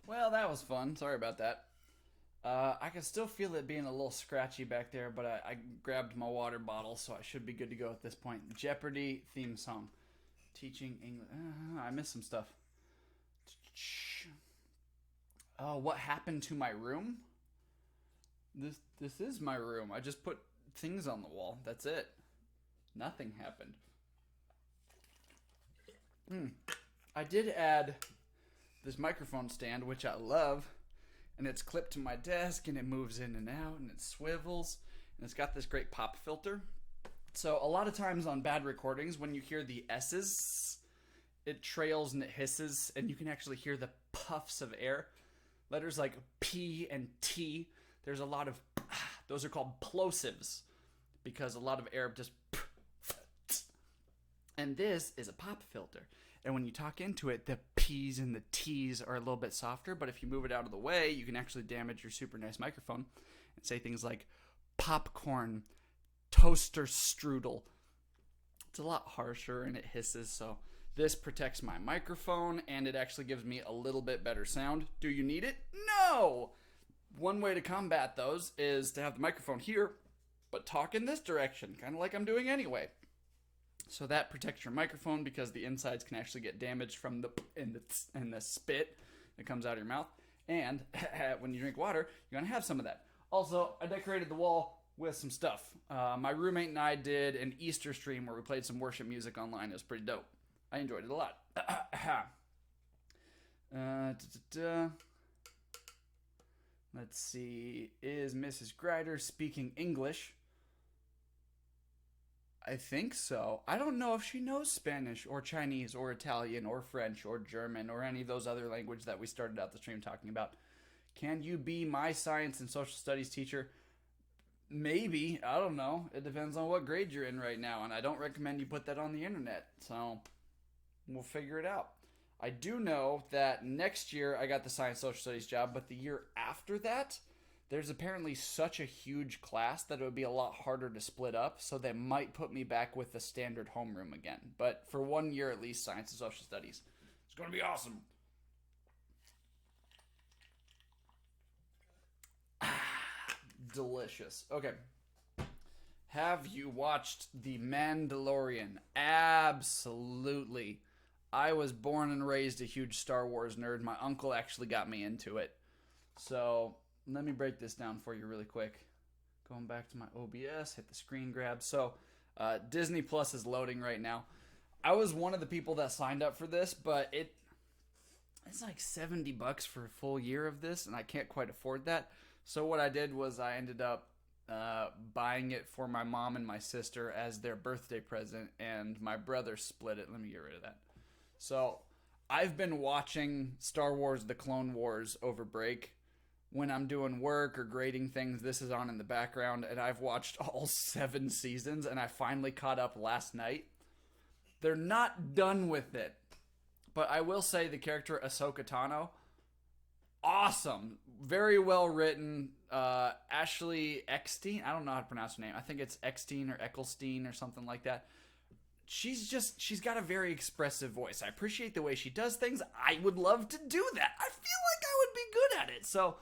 Well, that was fun. Sorry about that. I can still feel it being a little scratchy back there, but I grabbed my water bottle, so I should be good to go at this point. Jeopardy theme song. Teaching English. I missed some stuff. Oh, what happened to my room? This is my room. I just put things on the wall. That's it. Nothing happened. I did add this microphone stand, which I love, and it's clipped to my desk, and it moves in and out, and it swivels, and it's got this great pop filter. So a lot of times on bad recordings, when you hear the S's, it trails and it hisses, and you can actually hear the puffs of air. Letters like P and T, there's a lot of, those are called plosives. because a lot of Arab just and this is a pop filter. And when you talk into it, the P's and the T's are a little bit softer, but if you move it out of the way, you can actually damage your super nice microphone and say things like popcorn, toaster strudel. It's a lot harsher and it hisses, so this protects my microphone and it actually gives me a little bit better sound. Do you need it? No! One way to combat those is to have the microphone here, but talk in this direction, kind of like I'm doing anyway. So that protects your microphone because the insides can actually get damaged from the spit that comes out of your mouth. And when you drink water, you're going to have some of that. Also, I decorated the wall with some stuff. My roommate and I did an Easter stream where we played some worship music online. It was pretty dope. I enjoyed it a lot. Let's see. Is Mrs. Grider speaking English? I think so. I don't know if she knows Spanish or Chinese or Italian or French or German or any of those other languages that we started out the stream talking about. Can you be my science and social studies teacher? Maybe. I don't know. It depends on what grade you're in right now, and I don't recommend you put that on the internet. So we'll figure it out. I do know that next year I got the science social studies job, but the year after that, there's apparently such a huge class that it would be a lot harder to split up, so they might put me back with the standard homeroom again. But for 1 year at least, science and social studies. It's going to be awesome. Delicious. Okay. Have you watched The Mandalorian? Absolutely. I was born and raised a huge Star Wars nerd. My uncle actually got me into it. So let me break this down for you really quick. Going back to my OBS, hit the screen grab. So Disney Plus is loading right now. I was one of the people that signed up for this, but it's like $70 for a full year of this, and I can't quite afford that. So what I did was I ended up buying it for my mom and my sister as their birthday present, and my brother split it. Let me get rid of that. So I've been watching Star Wars The Clone Wars over break. When I'm doing work or grading things, this is on in the background, and I've watched all 7 seasons, and I finally caught up last night. They're not done with it, but I will say the character Ahsoka Tano, awesome. Very well written. Ashley Eckstein, I don't know how to pronounce her name. I think it's Eckstein or Ecclestein or something like that. She's got a very expressive voice. I appreciate the way she does things. I would love to do that. I feel like I would be good at it. So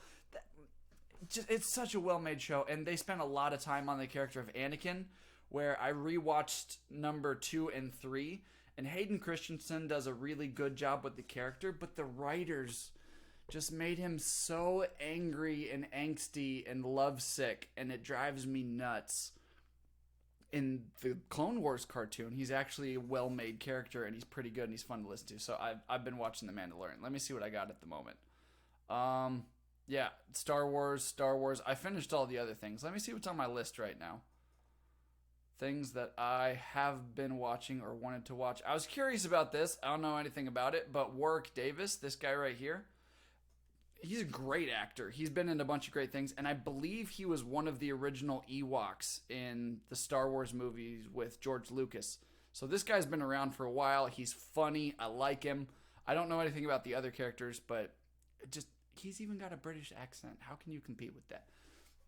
it's such a well-made show, and they spent a lot of time on the character of Anakin, where I rewatched number 2 and 3, and Hayden Christensen does a really good job with the character, but the writers just made him so angry and angsty and lovesick, and it drives me nuts. In the Clone Wars cartoon, he's actually a well-made character, and he's pretty good, and he's fun to listen to. So I've been watching The Mandalorian. Let me see what I got at the moment. Yeah, Star Wars. I finished all the other things. Let me see what's on my list right now. Things that I have been watching or wanted to watch. I was curious about this. I don't know anything about it, but Warwick Davis, this guy right here, he's a great actor. He's been in a bunch of great things, and I believe he was one of the original Ewoks in the Star Wars movies with George Lucas. So this guy's been around for a while. He's funny. I like him. I don't know anything about the other characters, but he's even got a British accent. How can you compete with that?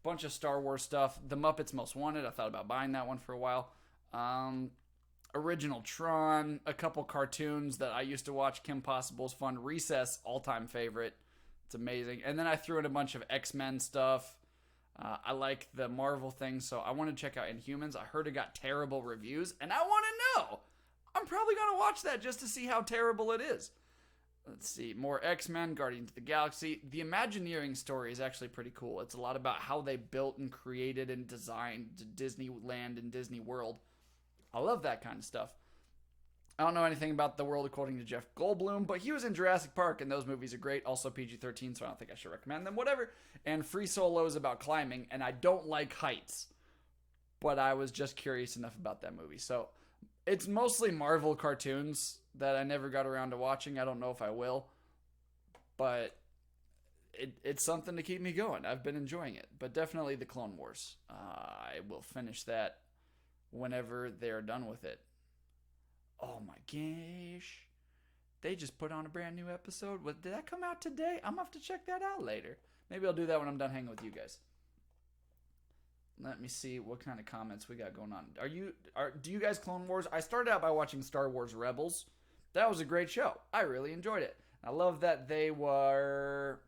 Bunch of Star Wars stuff. The Muppets Most Wanted. I thought about buying that one for a while. Original Tron. A couple cartoons that I used to watch. Kim Possible's fun. Recess, all-time favorite. It's amazing. And then I threw in a bunch of X-Men stuff. I like the Marvel thing, so I want to check out Inhumans. I heard it got terrible reviews, and I want to know. I'm probably going to watch that just to see how terrible it is. Let's see. More X-Men, Guardians of the Galaxy. The Imagineering story is actually pretty cool. It's a lot about how they built and created and designed Disneyland and Disney World. I love that kind of stuff. I don't know anything about The World According to Jeff Goldblum, but he was in Jurassic Park, and those movies are great. Also PG-13, so I don't think I should recommend them. Whatever. And Free Solo is about climbing, and I don't like heights. But I was just curious enough about that movie. So it's mostly Marvel cartoons that I never got around to watching. I don't know if I will. But it's something to keep me going. I've been enjoying it. But definitely the Clone Wars. I will finish that whenever they're done with it. Oh my gosh. They just put on a brand new episode. What, did that come out today? I'm gonna have to check that out later. Maybe I'll do that when I'm done hanging with you guys. Let me see what kind of comments we got going on. Do you guys Clone Wars? I started out by watching Star Wars Rebels. That was a great show. I really enjoyed it. I love that they were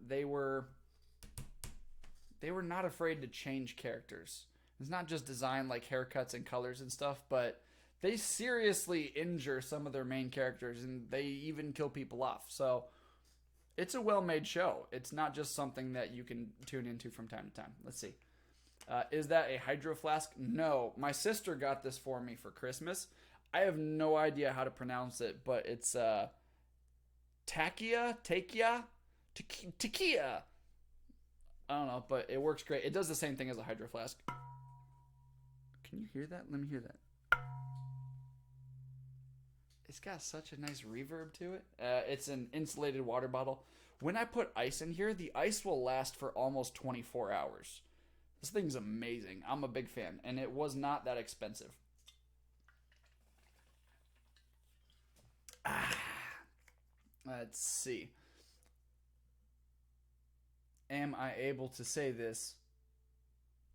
not afraid to change characters. It's not just design like haircuts and colors and stuff, but they seriously injure some of their main characters and they even kill people off. So it's a well-made show. It's not just something that you can tune into from time to time. Let's see. Is that a Hydro Flask? No. My sister got this for me for Christmas. I have no idea how to pronounce it, but it's Takia? Takia? I don't know, but it works great. It does the same thing as a Hydro Flask. Can you hear that? Let me hear that. It's got such a nice reverb to it. It's an insulated water bottle. When I put ice in here, the ice will last for almost 24 hours. This thing's amazing. I'm a big fan, and it was not that expensive. Let's see. Am I able to say this?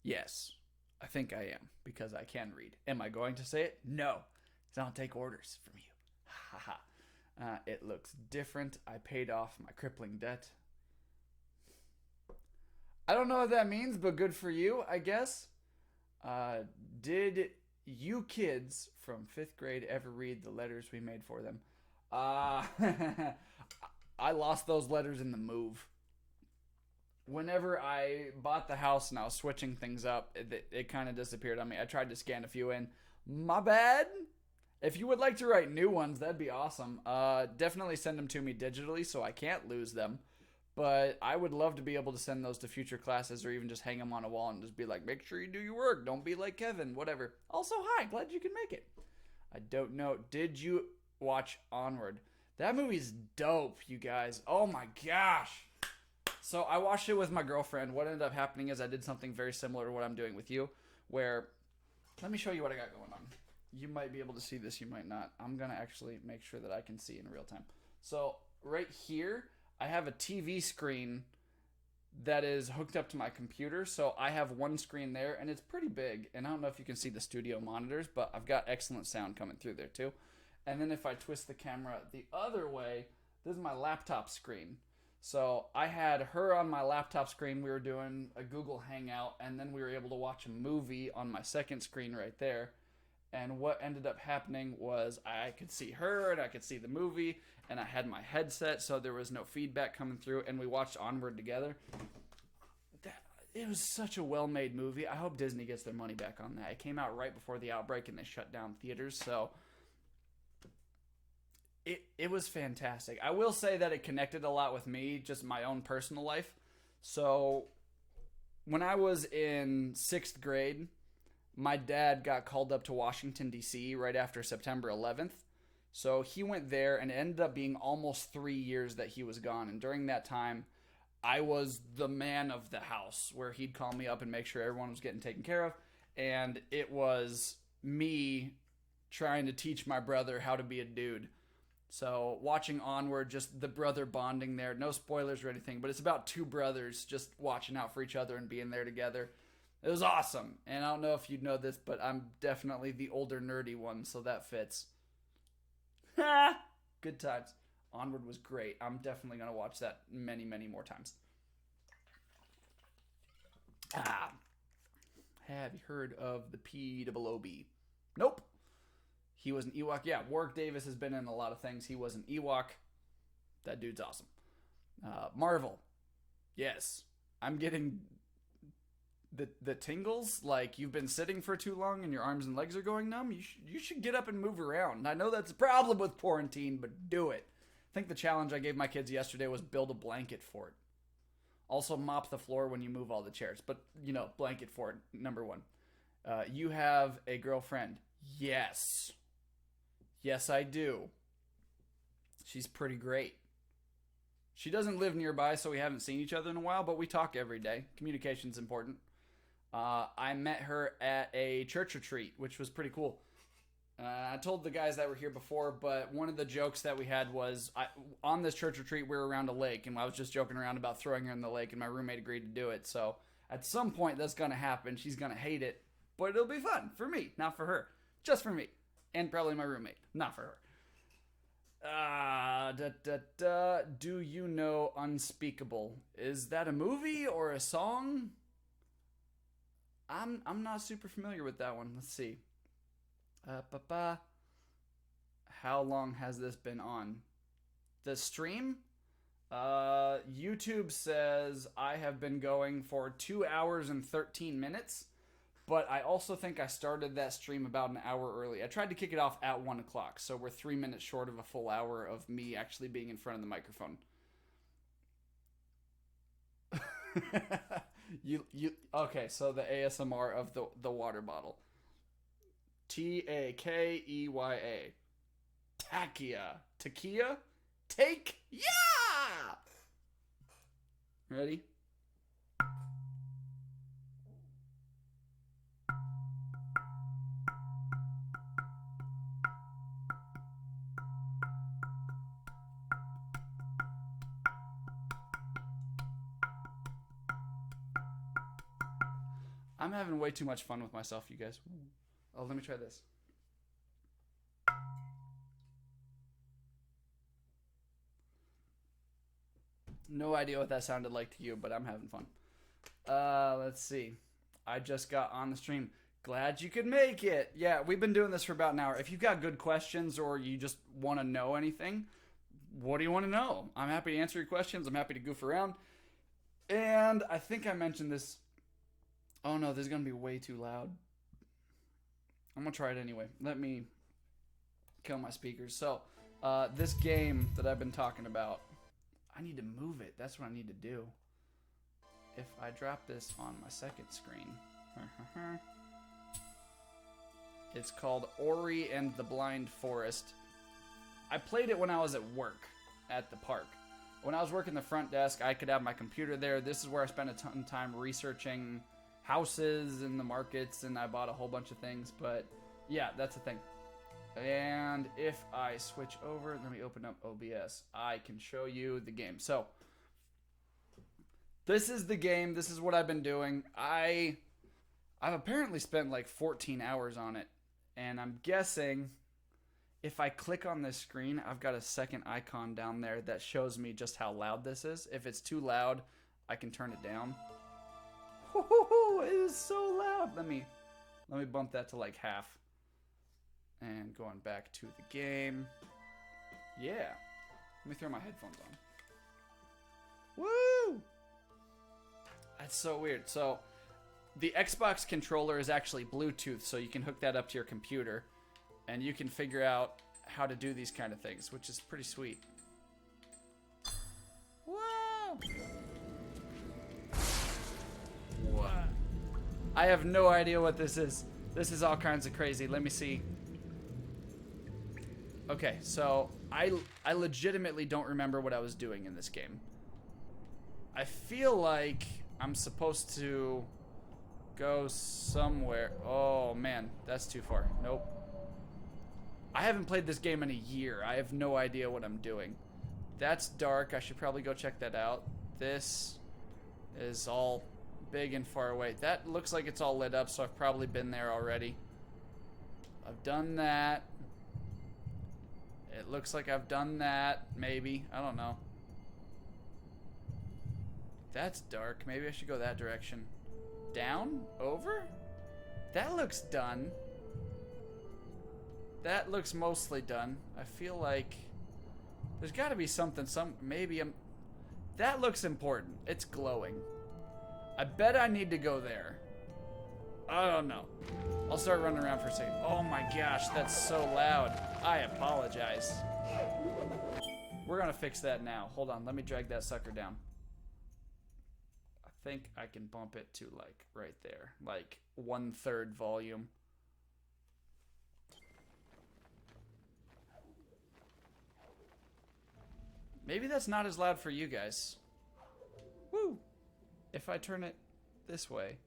Yes, I think I am, because I can read. Am I going to say it? No, because I don't take orders from you. It looks different. I paid off my crippling debt. I don't know what that means, but good for you, I guess. Did you kids from 5th grade ever read the letters we made for them? I lost those letters in the move. Whenever I bought the house and I was switching things up, it kind of disappeared on me. I tried to scan a few in. My bad. If you would like to write new ones, that'd be awesome. Definitely send them to me digitally so I can't lose them. But I would love to be able to send those to future classes or even just hang them on a wall and just be like, make sure you do your work. Don't be like Kevin, whatever. Also, hi, glad you can make it. I don't know. Did you watch Onward? That movie's dope, you guys. Oh my gosh. So I watched it with my girlfriend. What ended up happening is I did something very similar to what I'm doing with you, where, let me show you what I got going on. You might be able to see this, you might not. I'm going to actually make sure that I can see in real time. So right here, I have a TV screen that is hooked up to my computer. So I have one screen there, and it's pretty big. And I don't know if you can see the studio monitors, but I've got excellent sound coming through there too. And then if I twist the camera the other way, this is my laptop screen. So I had her on my laptop screen. We were doing a Google Hangout, and then we were able to watch a movie on my second screen right there. And what ended up happening was I could see her and I could see the movie, and I had my headset, so there was no feedback coming through, and we watched Onward together. It was such a well-made movie. I hope Disney gets their money back on that. It came out right before the outbreak, and they shut down theaters, so it was fantastic. I will say that it connected a lot with me, just my own personal life. So when I was in 6th grade, my dad got called up to Washington, D.C. right after September 11th. So he went there, and it ended up being almost 3 years that he was gone. And during that time, I was the man of the house, where he'd call me up and make sure everyone was getting taken care of. And it was me trying to teach my brother how to be a dude. So watching Onward, just the brother bonding there. No spoilers or anything, but it's about two brothers just watching out for each other and being there together. It was awesome. And I don't know if you know this, but I'm definitely the older nerdy one, so that fits. Ha! Good times. Onward was great. I'm definitely going to watch that many, many more times. Have you heard of the P-double-O-B? Nope. He was an Ewok. Yeah, Warwick Davis has been in a lot of things. He was an Ewok. That dude's awesome. Marvel. Yes. I'm getting the tingles. Like, you've been sitting for too long and your arms and legs are going numb. You should get up and move around. I know that's a problem with quarantine, but do it. I think the challenge I gave my kids yesterday was build a blanket fort. Also mop the floor when you move all the chairs. But, blanket fort, number one. You have a girlfriend. Yes. Yes, I do. She's pretty great. She doesn't live nearby, so we haven't seen each other in a while, but we talk every day. Communication's important. I met her at a church retreat, which was pretty cool. I told the guys that were here before, but one of the jokes that we had was on this church retreat, we were around a lake, and I was just joking around about throwing her in the lake, and my roommate agreed to do it. So at some point, that's going to happen. She's going to hate it, but it'll be fun for me, not for her. Just for me. And probably my roommate, not for her. Do you know Unspeakable? Is that a movie or a song? I'm not super familiar with that one. Let's see. How long has this been on? The stream? YouTube says I have been going for 2 hours and 13 minutes, but I also think I started that stream about an hour early. I tried to kick it off at 1 o'clock, so we're 3 minutes short of a full hour of me actually being in front of the microphone. Okay, so the ASMR of the water bottle. Takeya. Takia? Take? Yeah! Ready? I'm having way too much fun with myself, you guys. Oh, let me try this. No idea what that sounded like to you, but I'm having fun. Let's see. I just got on the stream. Glad you could make it. Yeah, we've been doing this for about an hour. If you've got good questions or you just want to know anything, what do you want to know? I'm happy to answer your questions. I'm happy to goof around. And I think I mentioned this. Oh no, this is going to be way too loud. I'm going to try it anyway. Let me kill my speakers. So, this game that I've been talking about, I need to move it. That's what I need to do. If I drop this on my second screen. It's called Ori and the Blind Forest. I played it when I was at work at the park. When I was working the front desk, I could have my computer there. This is where I spent a ton of time researching houses in the markets, and I bought a whole bunch of things. But yeah, that's the thing. And if I switch over, let me open up OBS. I can show you the game. So this is the game. This is what I've been doing. I've apparently spent like 14 hours on it, and I'm guessing if I click on this screen, I've got a second icon down there that shows me just how loud this is. If it's too loud, I can turn it down. It is so loud. Let me bump that to like half. And going back to the game. Yeah. Let me throw my headphones on. Woo! That's so weird. So, the Xbox controller is actually Bluetooth, so you can hook that up to your computer. And you can figure out how to do these kind of things, which is pretty sweet. Whoa! What? I have no idea what this is. This is all kinds of crazy. Let me see. Okay, so I legitimately don't remember what I was doing in this game. I feel like I'm supposed to go somewhere. Oh man, that's too far. Nope. I haven't played this game in a year. I have no idea what I'm doing. That's dark. I should probably go check that out. This is all big and far away. That looks like it's all lit up, so I've probably been there already. I've done that. It looks like I've done that, maybe. I don't know. That's dark. Maybe I should go that direction. Down? Over? That looks done. That looks mostly done. I feel like there's got to be something. Maybe I'm. That looks important. It's glowing. I bet I need to go there. I don't know. I'll start running around for a second. Oh my gosh, that's so loud. I apologize. We're gonna fix that now. Hold on, let me drag that sucker down. I think I can bump it to like right there, like 1/3 volume. Maybe that's not as loud for you guys. Woo! If I turn it this way.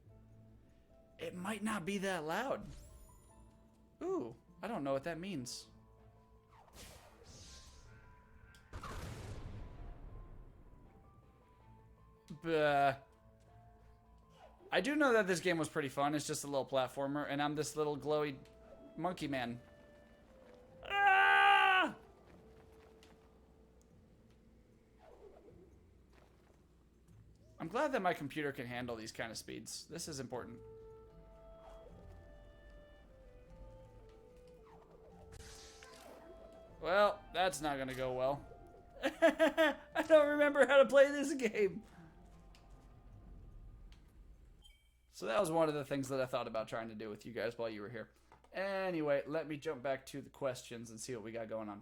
It might not be that loud. Ooh, I don't know what that means. I do know that this game was pretty fun. It's just a little platformer, and I'm this little glowy monkey man. Ah! I'm glad that my computer can handle these kind of speeds. This is important. Well, that's not gonna go well. I don't remember how to play this game. So that was one of the things that I thought about trying to do with you guys while you were here. Anyway, let me jump back to the questions and see what we got going on.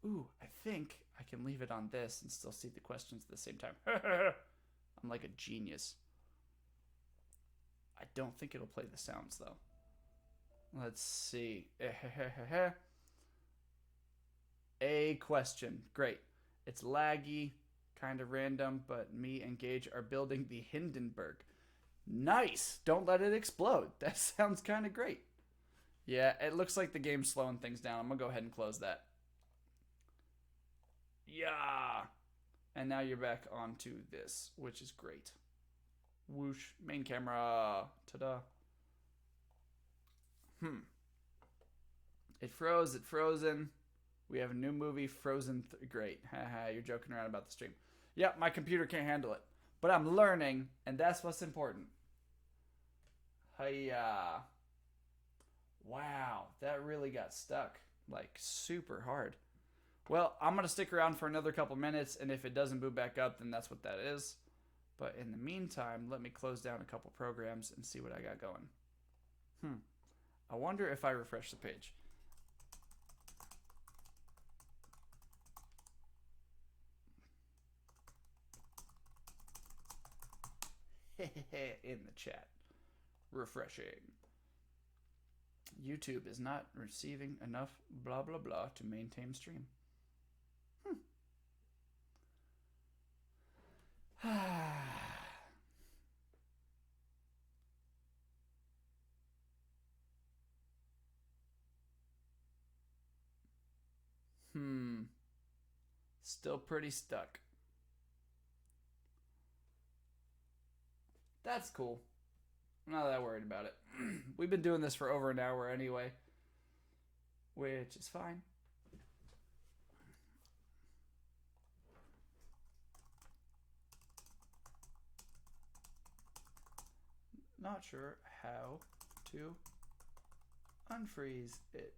Ooh, I think I can leave it on this and still see the questions at the same time. I'm like a genius. I don't think it'll play the sounds, though. Let's see. A question. Great. It's laggy, kind of random, but me and Gage are building the Hindenburg. Nice! Don't let it explode. That sounds kind of great. Yeah, it looks like the game's slowing things down. I'm going to go ahead and close that. Yeah! And now you're back onto this, which is great. Whoosh. Main camera. Ta-da. It froze. It frozen. We have a new movie, Frozen. Great. Haha, you're joking around about the stream. Yep, my computer can't handle it. But I'm learning, and that's what's important. Hiya. Wow, that really got stuck. Like, super hard. Well, I'm going to stick around for another couple minutes, and if it doesn't boot back up, then that's what that is. But in the meantime, let me close down a couple programs and see what I got going. I wonder if I refresh the page. In the chat. Refreshing. YouTube is not receiving enough blah blah blah to maintain stream. Still pretty stuck. That's cool. I'm not that worried about it. We've been doing this for over an hour anyway, which is fine. Not sure how to unfreeze it.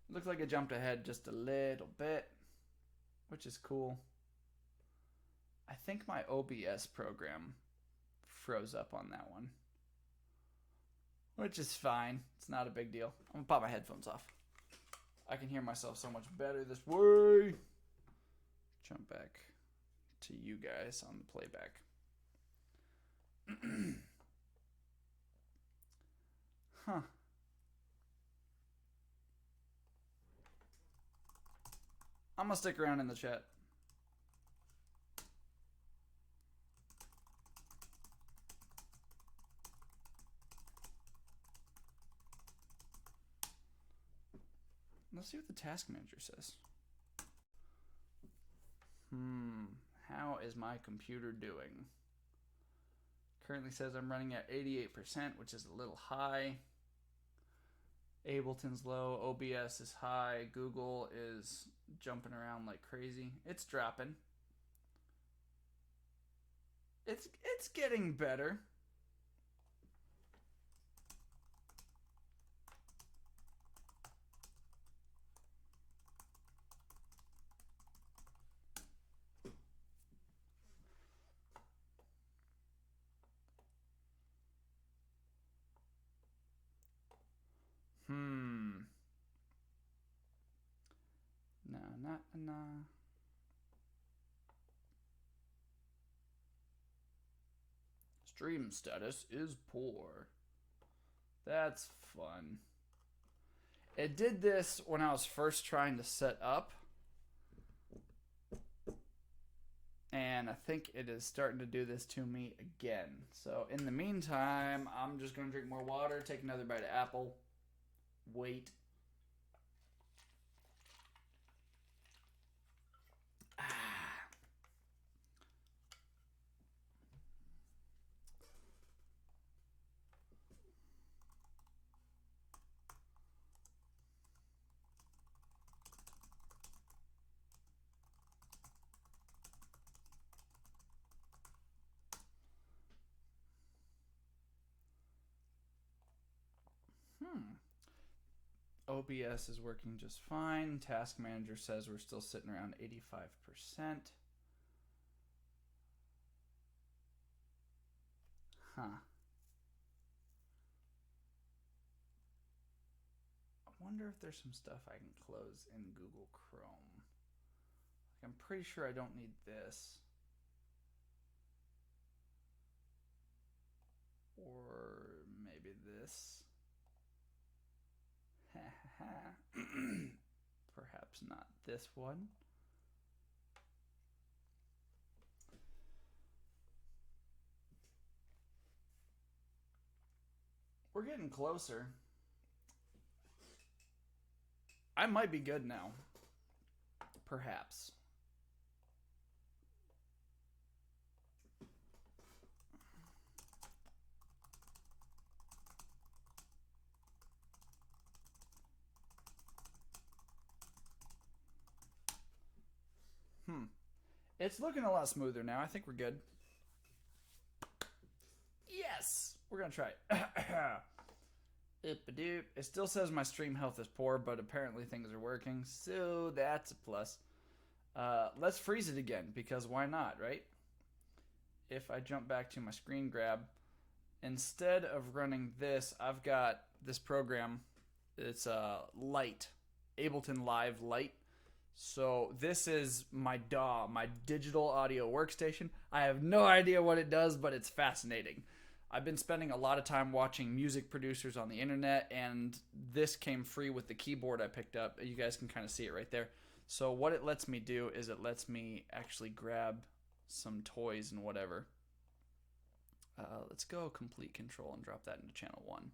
Looks like it jumped ahead just a little bit, which is cool. I think my OBS program froze up on that one, which is fine. It's not a big deal. I'm gonna pop my headphones off. I can hear myself so much better this way. Jump back to you guys on the playback. Huh. I'm gonna stick around in the chat. Let's see what the task manager says. How is my computer doing? Currently says I'm running at 88%, which is a little high. Ableton's low, OBS is high, Google is jumping around like crazy. It's dropping. It's getting better. Nah. Stream status is poor. That's fun. It did this when I was first trying to set up. And I think it is starting to do this to me again. So in the meantime, I'm just going to drink more water, take another bite of apple, wait. OBS is working just fine. Task Manager says we're still sitting around 85%. Huh. I wonder if there's some stuff I can close in Google Chrome. I'm pretty sure I don't need this. Or maybe this. Perhaps not this one. We're getting closer. I might be good now. Perhaps. It's looking a lot smoother now. I think we're good. Yes! We're going to try it. It still says my stream health is poor, but apparently things are working, so that's a plus. Let's freeze it again, because why not, right? If I jump back to my screen grab, instead of running this, I've got this program. It's Light, Ableton Live Lite. So this is my DAW, my digital audio workstation. I have no idea what it does, but it's fascinating. I've been spending a lot of time watching music producers on the internet, and this came free with the keyboard I picked up. You guys can kind of see it right there. So what it lets me do is it lets me actually grab some toys and whatever. Let's go complete control and drop that into channel 1.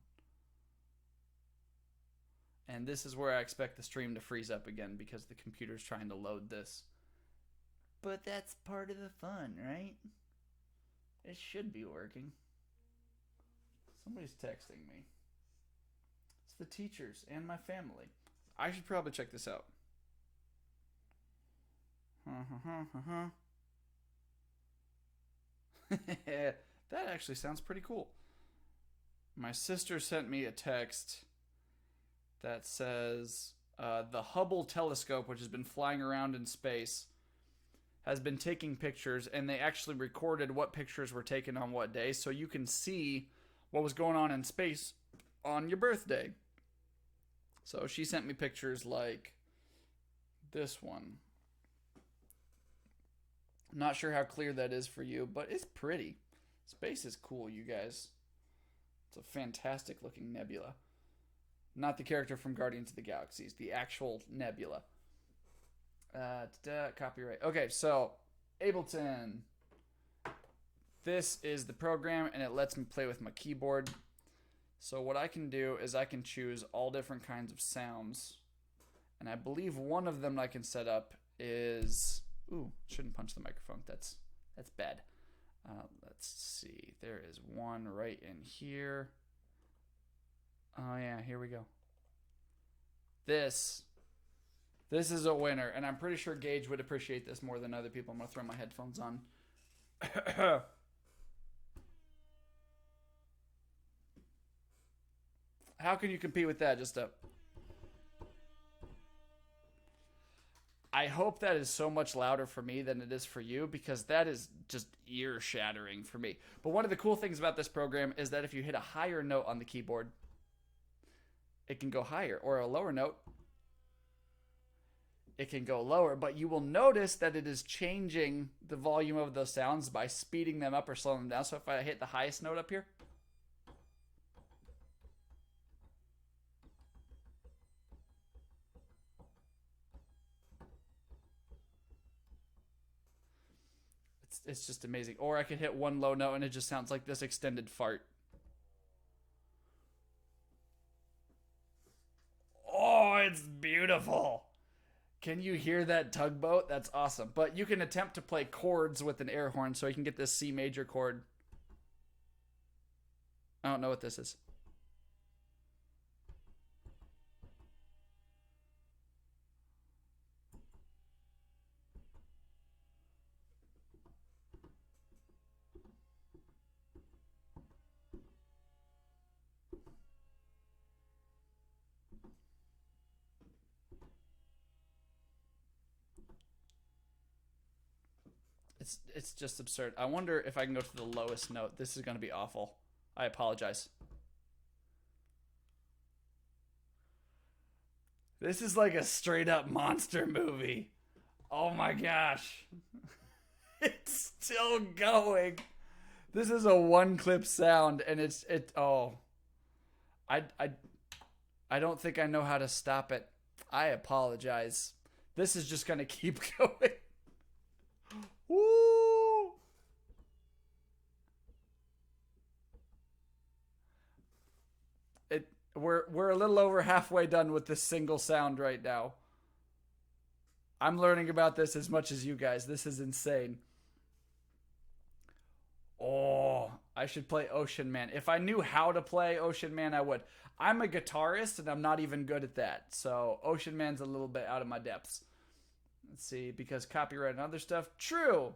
And this is where I expect the stream to freeze up again because the computer's trying to load this. But that's part of the fun, right? It should be working. Somebody's texting me. It's the teachers and my family. I should probably check this out. That actually sounds pretty cool. My sister sent me a text that says the Hubble telescope, which has been flying around in space, has been taking pictures, and they actually recorded what pictures were taken on what day, so you can see what was going on in space on your birthday. So she sent me pictures like this one. Not sure how clear that is for you, but it's pretty. Space is cool, you guys. It's a fantastic looking nebula. Not the character from Guardians of the Galaxies, the actual nebula. Copyright. Okay, so Ableton. This is the program, and it lets me play with my keyboard. So what I can do is I can choose all different kinds of sounds. And I believe one of them I can set up is... Ooh, shouldn't punch the microphone. That's bad. Let's see. There is one right in here. Oh yeah, here we go. This is a winner, and I'm pretty sure Gage would appreciate this more than other people. I'm gonna throw my headphones on. How can you compete with that? I hope that is so much louder for me than it is for you, because that is just ear-shattering for me. But one of the cool things about this program is that if you hit a higher note on the keyboard, it can go higher, or a lower note, it can go lower. But you will notice that it is changing the volume of those sounds by speeding them up or slowing them down. So if I hit the highest note up here, It's just amazing. Or I could hit one low note and it just sounds like this extended fart. Oh, it's beautiful. Can you hear that tugboat? That's awesome. But you can attempt to play chords with an air horn so you can get this C major chord. I don't know what this is. It's just absurd. I wonder if I can go to the lowest note. This is going to be awful. I apologize. This is like a straight up monster movie. Oh my gosh. It's still going. This is a one clip sound and oh. I I I don't think I know how to stop it. I apologize. This is just going to keep going. Woo! We're a little over halfway done with this single sound right now. I'm learning about this as much as you guys. This is insane. Oh, I should play Ocean Man. If I knew how to play Ocean Man, I would. I'm a guitarist and I'm not even good at that. So Ocean Man's a little bit out of my depths. Let's see, because copyright and other stuff. True.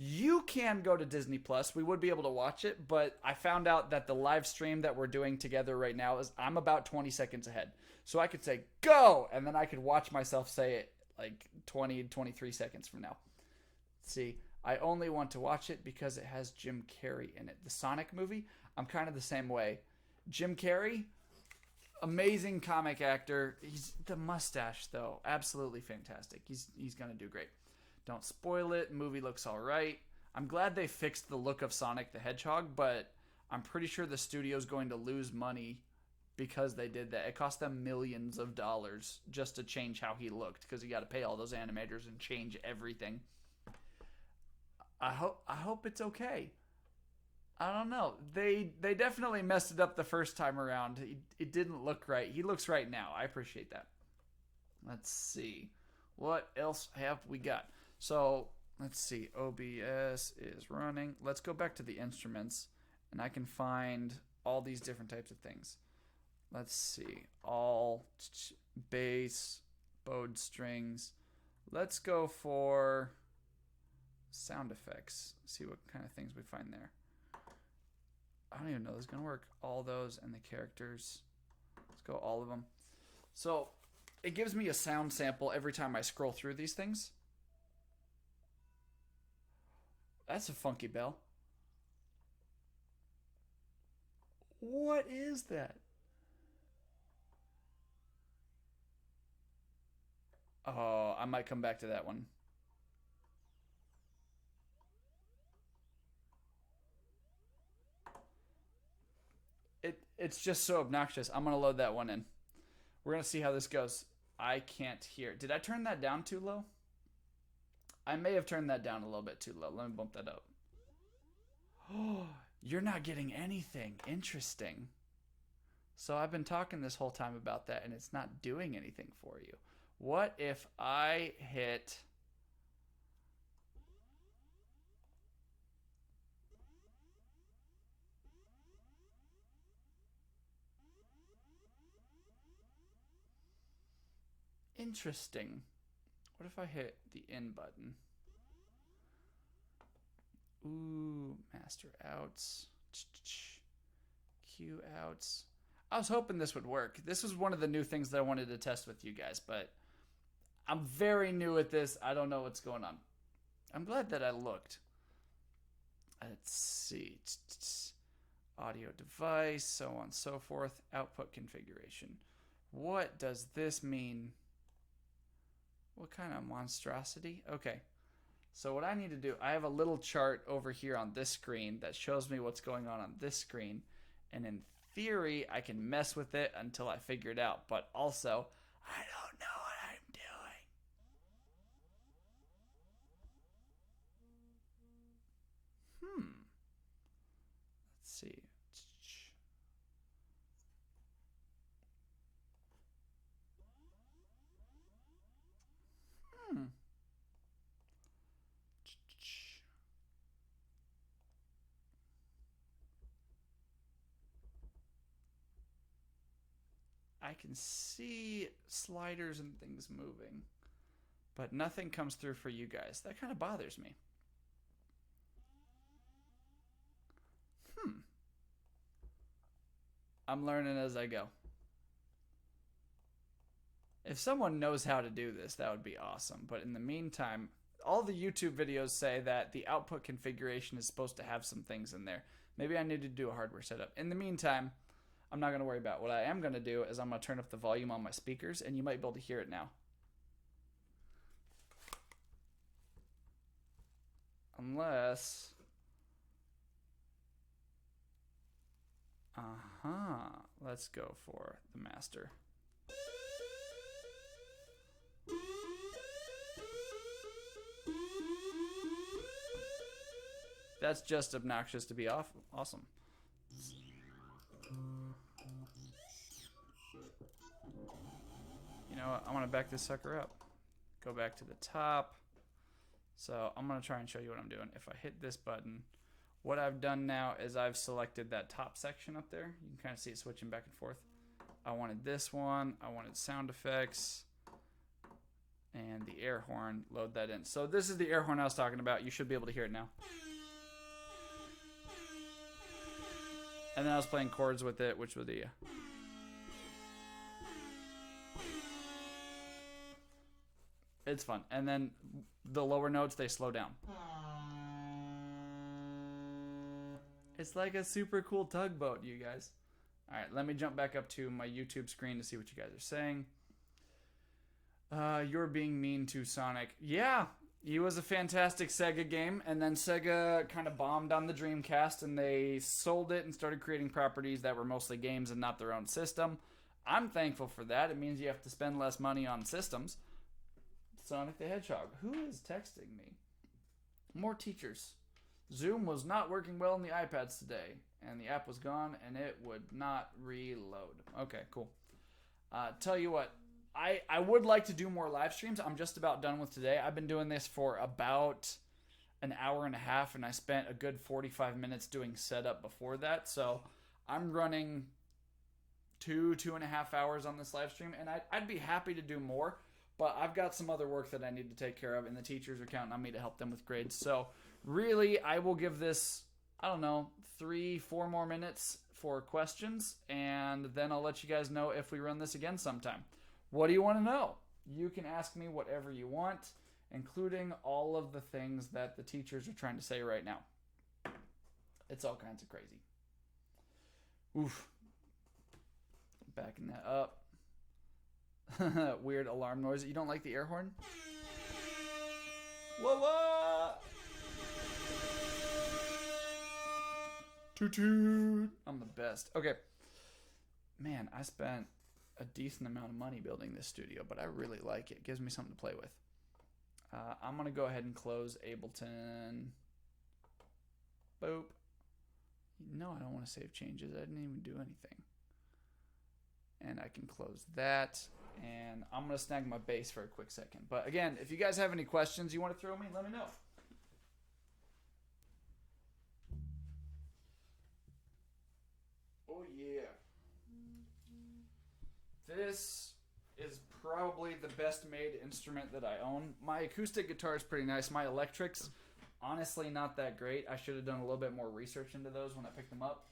You can go to Disney Plus. We would be able to watch it, but I found out that the live stream that we're doing together right now is I'm about 20 seconds ahead. So I could say go, and then I could watch myself say it like 20, 23 seconds from now. Let's see, I only want to watch it because it has Jim Carrey in it. The Sonic movie, I'm kind of the same way. Jim Carrey, amazing comic actor. He's the mustache though, absolutely fantastic. He's gonna do great. Don't spoil it. Movie looks all right. I'm glad they fixed the look of Sonic the Hedgehog, but I'm pretty sure the studio's going to lose money because they did that. It cost them millions of dollars just to change how he looked because you got to pay all those animators and change everything. I hope it's okay. I don't know. They definitely messed it up the first time around. It didn't look right. He looks right now. I appreciate that. Let's see. What else have we got? So, let's see. OBS is running. Let's go back to the instruments, and I can find all these different types of things. Let's see. All bass, bowed strings. Let's go for sound effects. See what kind of things we find there. I don't even know this is going to work. All those and the characters. Let's go all of them. So, it gives me a sound sample every time I scroll through these things. That's a funky bell. What is that? Oh, I might come back to that one. It's just so obnoxious. I'm going to load that one in. We're going to see how this goes. I can't hear. Did I turn that down too low? I may have turned that down a little bit too low. Let me bump that up. Oh, you're not getting anything. Interesting. So I've been talking this whole time about that and it's not doing anything for you. What if I hit... Interesting. What if I hit the in button? Ooh, master outs. Cue outs. I was hoping this would work. This was one of the new things that I wanted to test with you guys, but I'm very new at this. I don't know what's going on. I'm glad that I looked. Let's see. Audio device, so on and so forth. Output configuration. What does this mean? What kind of monstrosity? Okay. So what I need to do, I have a little chart over here on this screen that shows me what's going on this screen. And in theory, I can mess with it until I figure it out. But also, I don't know what I'm I can see sliders and things moving, but nothing comes through for you guys. That kind of bothers me. I'm learning as I go. If someone knows how to do this, that would be awesome. But in the meantime, all the YouTube videos say that the output configuration is supposed to have some things in there. Maybe I need to do a hardware setup. In the meantime, I'm not going to worry about it. What I am going to do is I'm going to turn up the volume on my speakers, and you might be able to hear it now. Unless... Let's go for the master. That's just obnoxious to be awesome. You know what? I want to back this sucker up. Go back to the top. So I'm going to try and show you what I'm doing. If I hit this button, what I've done now is I've selected that top section up there. You can kind of see it switching back and forth. I wanted this one. I wanted sound effects and the air horn. Load that in. So this is the air horn I was talking about. You should be able to hear it now. And then I was playing chords with it, which was the... It's fun. And then the lower notes, they slow down. It's like a super cool tugboat, you guys. All right, let me jump back up to my YouTube screen to see what you guys are saying. You're being mean to Sonic. Yeah, he was a fantastic Sega game, and then Sega kind of bombed on the Dreamcast, and they sold it and started creating properties that were mostly games and not their own system. I'm thankful for that. It means you have to spend less money on systems. Sonic the Hedgehog. Who is texting me? More teachers. Zoom was not working well on the iPads today, and the app was gone, and it would not reload. Okay, cool. Tell you what, I would like to do more live streams. I'm just about done with today. I've been doing this for about an hour and a half, and I spent a good 45 minutes doing setup before that, so I'm running 2.5 hours on this live stream, and I'd be happy to do more, but I've got some other work that I need to take care of, and the teachers are counting on me to help them with grades, so... Really, I will give this, I don't know, 3-4 more minutes for questions, and then I'll let you guys know if we run this again sometime. What do you want to know? You can ask me whatever you want, including all of the things that the teachers are trying to say right now. It's all kinds of crazy. Oof. Backing that up. Weird alarm noise. You don't like the air horn? Whoa! Toot toot. I'm the best. Okay. Man, I spent a decent amount of money building this studio, but I really like it. It gives me something to play with. I'm going to go ahead and close Ableton. Boop. No, I don't want to save changes. I didn't even do anything. And I can close that. And I'm going to snag my bass for a quick second. But again, if you guys have any questions you want to throw me, let me know. Oh yeah. This is probably the best made instrument that I own. My acoustic guitar is pretty nice. My electrics, honestly not that great. I should have done a little bit more research into those when I picked them up.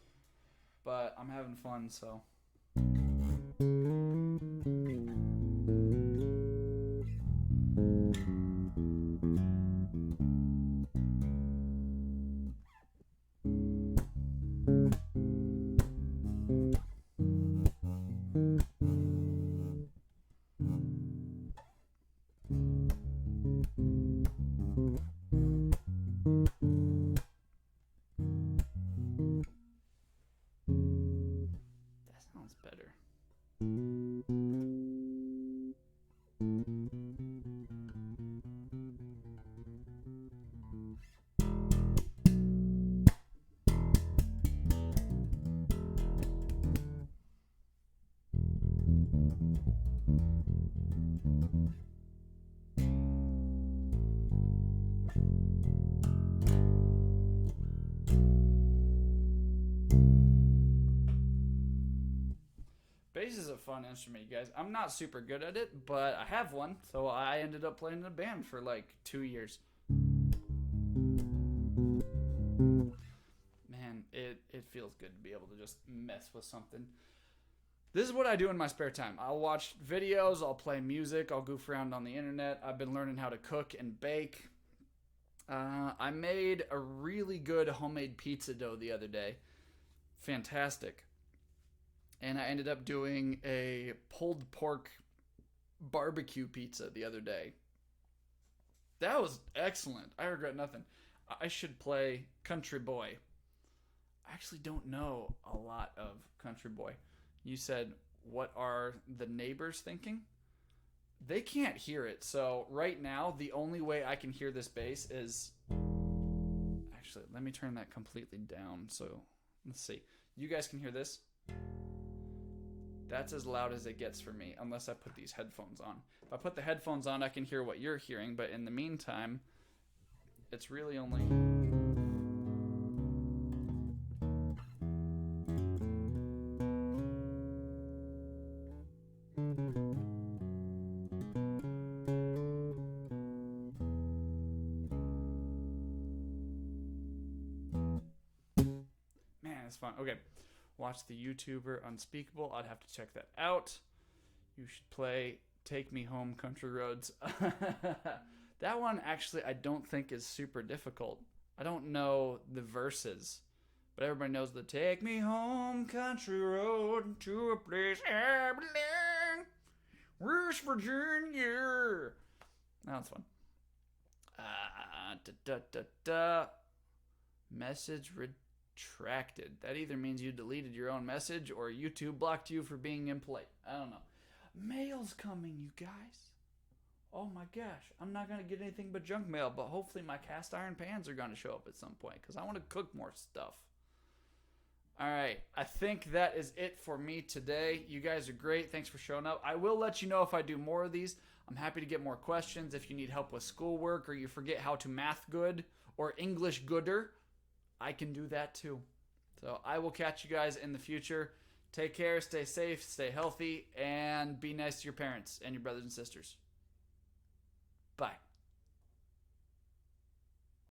But I'm having fun, so... better. Bass is a fun instrument, you guys. I'm not super good at it, but I have one, so I ended up playing in a band for like 2 years. Man, it feels good to be able to just mess with something. This is what I do in my spare time. I'll watch videos, I'll play music, I'll goof around on the internet. I've been learning how to cook and bake. I made a really good homemade pizza dough the other day. Fantastic. And I ended up doing a pulled pork barbecue pizza the other day. That was excellent. I regret nothing. I should play Country Boy. I actually don't know a lot of Country Boy. You said, what are the neighbors thinking? They can't hear it. So right now, the only way I can hear this bass is... Actually, let me turn that completely down. So let's see. You guys can hear this? That's as loud as it gets for me, unless I put these headphones on. If I put the headphones on, I can hear what you're hearing. But in the meantime, it's really only... It's fun. Okay, watch the YouTuber Unspeakable. I'd have to check that out. You should play Take Me Home Country Roads. That one actually I don't think is super difficult. I don't know the verses, but everybody knows the Take Me Home Country Road to a place I belong, West Virginia. That's fun. Message retracted. That either means you deleted your own message or YouTube blocked you for being impolite. I don't know. Mail's coming, you guys. Oh my gosh. I'm not going to get anything but junk mail, but hopefully my cast iron pans are going to show up at some point because I want to cook more stuff. All right. I think that is it for me today. You guys are great. Thanks for showing up. I will let you know if I do more of these. I'm happy to get more questions. If you need help with schoolwork or you forget how to math good or English gooder, I can do that too. So I will catch you guys in the future. Take care, stay safe, stay healthy, and be nice to your parents and your brothers and sisters. Bye.